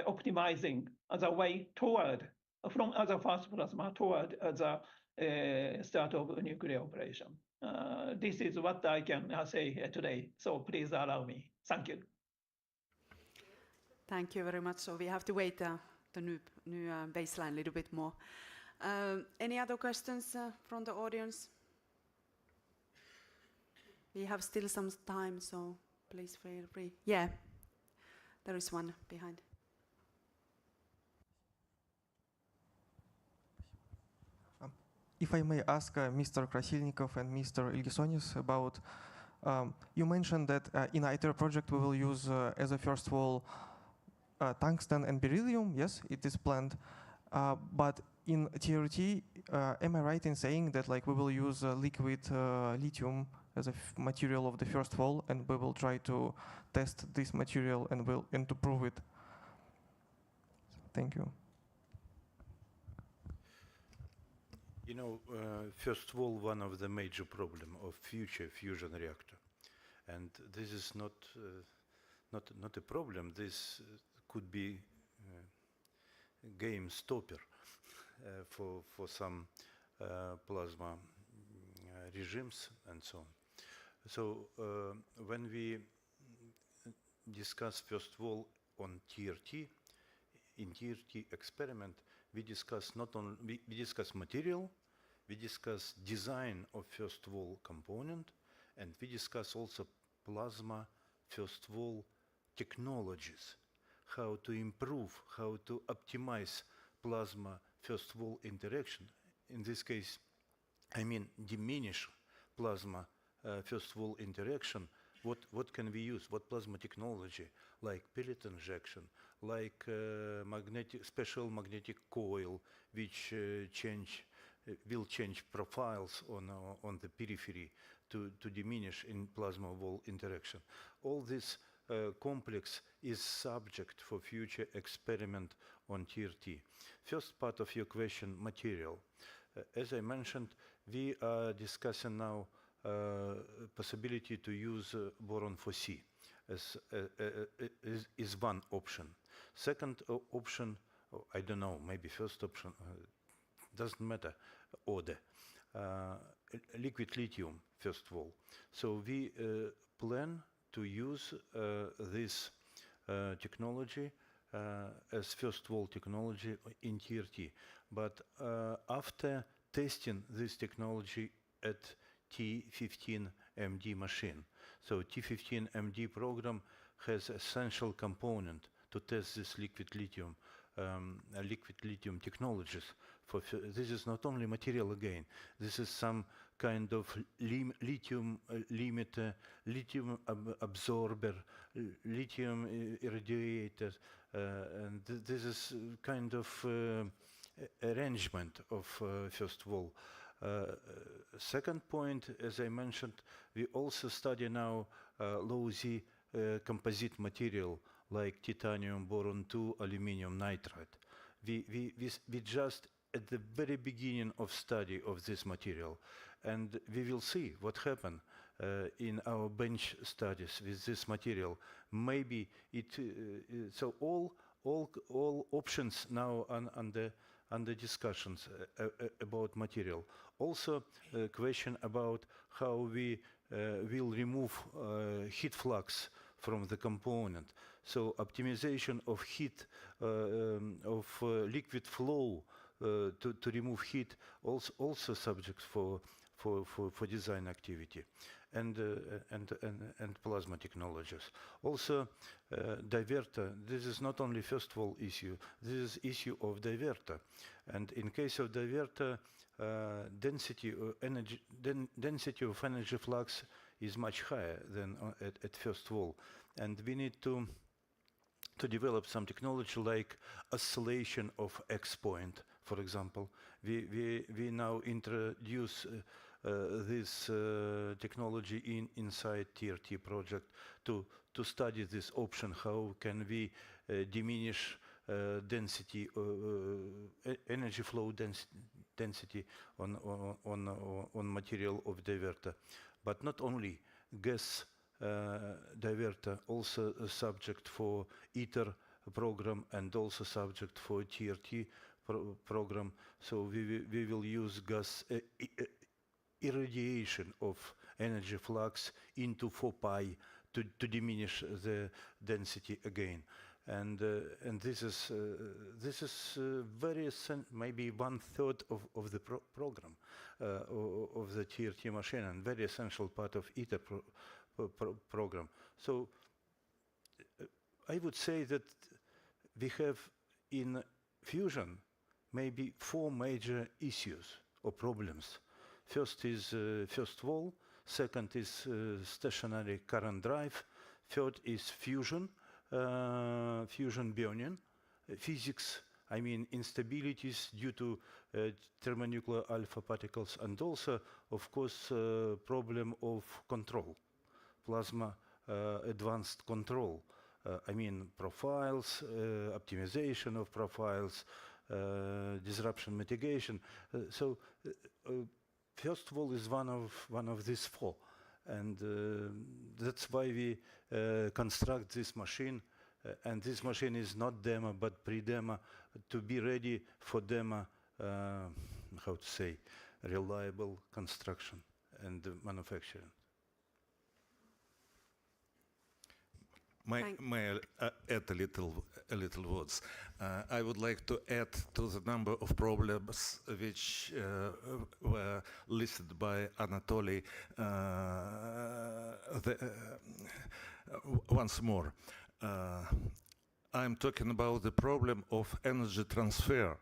B: optimizing the way toward, from the first plasma toward the start of a nuclear operation. This is what I can say today, so please allow me. Thank you.
A: Thank you very much. So we have to wait the new baseline a little bit more. Any other questions from the audience? We have still some time, so please feel free. Yeah, there is one behind.
J: If I may ask Mr. Krasilnikov and Mr. Ilgisonis about, you mentioned that in ITER project we will use as a first wall tungsten and beryllium. Yes, it is planned. But in TRT, am I right in saying that like we will use liquid lithium as a material of the first wall, and we will try to test this material and to prove it? Thank you.
E: You know, first of all, one of the major problem of future fusion reactor, and this is not a problem. This could be game stopper for some plasma regimes and so on. So when we discuss first of all on TRT, in TRT experiment, we discuss not only we discuss material, we discuss design of first wall component, and we discuss also plasma, first of all, technologies, how to improve, how to optimize plasma, first of all, interaction. In this case, I mean diminish plasma, first of all, interaction. What can we use? What plasma technology, like pellet injection, like special magnetic coil, which will change profiles on the periphery to diminish in plasma wall interaction. All this complex is subject for future experiment on TRT. First part of your question, material. As I mentioned, we are discussing now possibility to use boron 4C is one option. Second option, I don't know, maybe first option, doesn't matter, order. Liquid lithium, first of all. So we plan to use this technology as first of all technology in TRT. But after testing this technology at T15MD machine. So T15MD program has essential component to test this liquid lithium technologies. This is not only material again, this is some kind of lithium limiter, lithium absorber, lithium irradiator, and this is kind of arrangement of first of all. Second point, as I mentioned, we also study now low Z composite material like titanium, boron 2, aluminum nitride. We just at the very beginning of study of this material, and we will see what happened in our bench studies with this material. Maybe it so all options now under discussions about material. Also, a question about how we will remove heat flux from the component. So optimization of heat of liquid flow to remove heat also subject for design activity and plasma technologies. Also, diverter. This is not only first of all issue. This is issue of diverter, and in case of diverter, density of energy flux is much higher than at first of all, and we need to develop some technology like oscillation of X point, for example. We now introduce this technology inside TRT project to study this option. How can we diminish density, energy flow density on material of diverter, but not only gas diverter, also a subject for ITER program and also subject for TRT program. So we will use gas irradiation of energy flux into 4 pi to diminish the density again. And this is very maybe 1/3 of the program of the TRT machine, and very essential part of ITER program. So I would say that we have in fusion maybe 4 major issues or problems. First is first wall, second is stationary current drive, third is fusion, fusion burning, physics, I mean instabilities due to thermonuclear alpha particles, and also, of course, problem of control, plasma advanced control. I mean profiles, optimization of profiles, disruption mitigation. So first of all is one of these 4, and that's why we construct this machine. And this machine is not demo but pre-demo to be ready for demo. How to say, reliable construction and manufacturing.
D: may I add a little words? I would like to add to the number of problems which were listed by Anatoly once more. I'm talking about the problem of energy transfer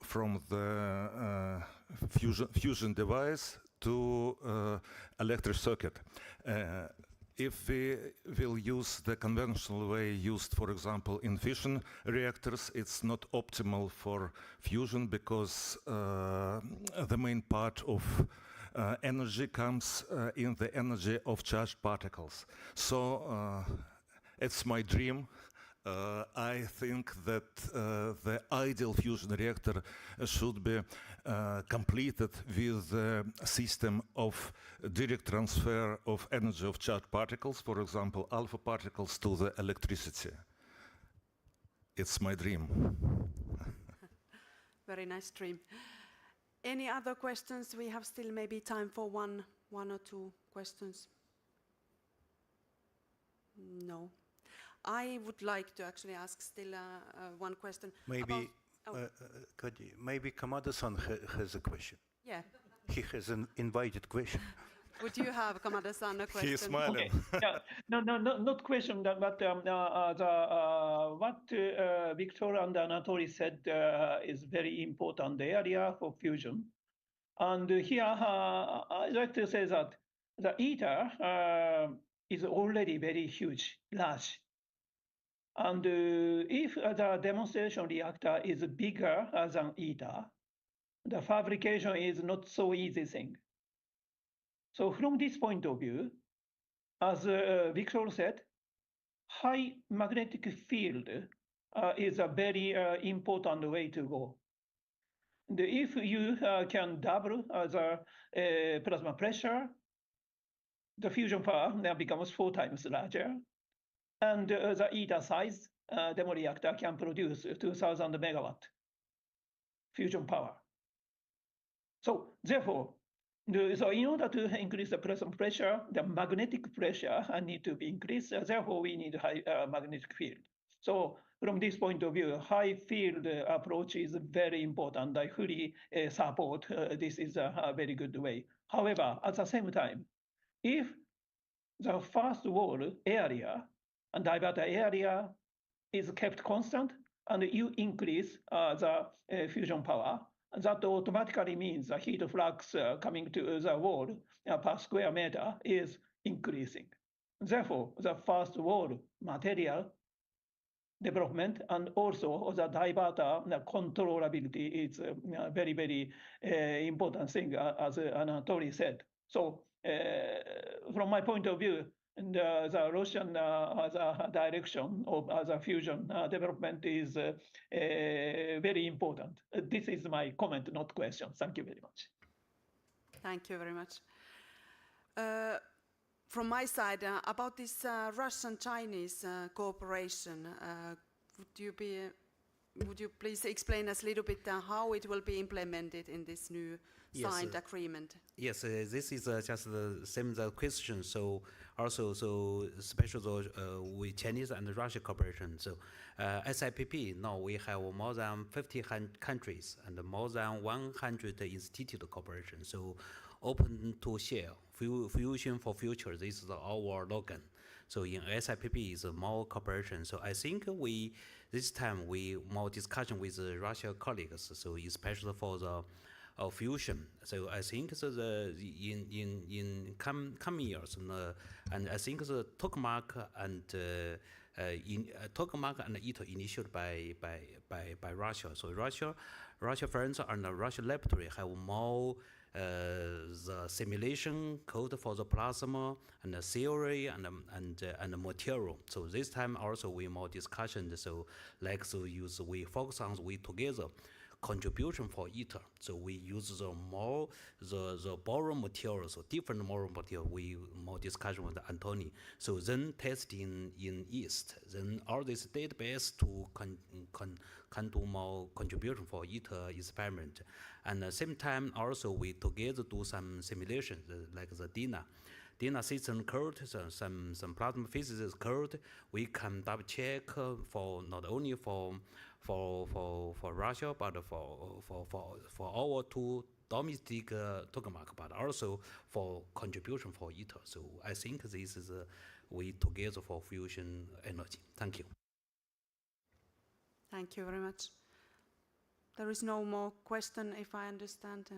D: from the fusion device to electric circuit. If we will use the conventional way used, for example, in fission reactors, it's not optimal for fusion because the main part of energy comes in the energy of charged particles. So it's my dream. I think that the ideal fusion reactor should be completed with a system of direct transfer of energy of charged particles, for example, alpha particles to the electricity. It's my dream.
A: Very nice dream. Any other questions? We have still maybe time for one or two questions. No. I would like to actually ask still one question.
E: Maybe maybe Kamada-san has a question.
A: Yeah.
E: He has an invited question.
A: Would you have, Kamada-san, a question?
D: He is smiling.
B: Okay. Yeah. No, not question, but what Victor and Anatoly said is very important area for fusion. And here, I'd like to say that the ITER is already very huge, large. And if the demonstration reactor is bigger than ITER, the fabrication is not so easy thing. So from this point of view, as Victor said, high magnetic field is a very important way to go. And if you can double the plasma pressure, the fusion power now becomes 4 times larger. And the ITER size demo reactor can produce 2,000 megawatt fusion power. So therefore, so in order to increase the plasma pressure, the magnetic pressure need to be increased. Therefore, we need high magnetic field. So from this point of view, high field approach is very important. I fully support this is a very good way. However, at the same time, if the first wall area and diverter area is kept constant and you increase the fusion power, that automatically means the heat flux coming to the wall per square meter is increasing. Therefore, the first wall material development and also the diverter controllability is a very, very important thing, as Anatoly said. So from my point of view, the Russian direction of the fusion development is very important. This is my comment, not question. Thank you very much.
A: Thank you very much. From my side, about this Russian-Chinese cooperation, would you please explain us a little bit how it will be implemented in this new signed agreement?
C: Yes, this is just the same question. So also, especially with Chinese and Russia cooperation. So SIPP, now we have more than 50 countries and more than 100 institute cooperation. So open to share, fusion for future. This is our slogan. So in SIPP is more cooperation. So I think this time we more discussion with the Russia colleagues. So especially for the fusion. So I think in coming years, and I think the tokamak and ITER initiated by Russia. So Russia friends and the Russian laboratory have more the simulation code for the plasma and the theory and the material. So this time also we more discussion. So we focus on together contribution for ITER. So we use the borrow materials, so different borrow material. We more discussion with Antony. So then testing in East. Then all this database to can do more contribution for ITER experiment. And at the same time also we together do some simulations like the DNA system code, some plasma physics code, we can double check for not only for Russia, but for our two domestic tokamak, but also for contribution for ITER. So I think this is we together for fusion energy. Thank you.
A: Thank you very much. There is no more question, if I understand.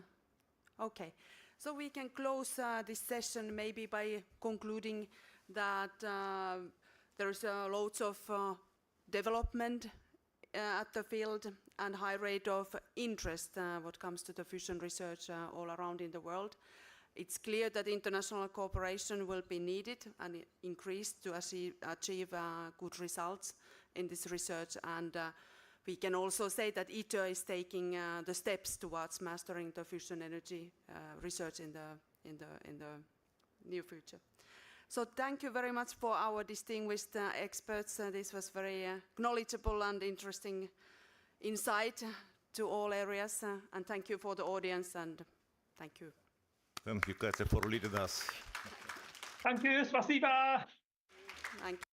A: Okay, so we can close this session maybe by concluding that there is loads of development at the field and high rate of interest what comes to the fusion research all around in the world. It's clear that international cooperation will be needed and increased to achieve good results in this research, and we can also say that ITER is taking the steps towards mastering the fusion energy research in the near future. So thank you very much for our distinguished experts. This was very knowledgeable and interesting insight to all areas, and thank you for the audience, and thank you.
D: Thank you, Katja, for leading us.
B: Thank you, спасибо.
A: Thank you.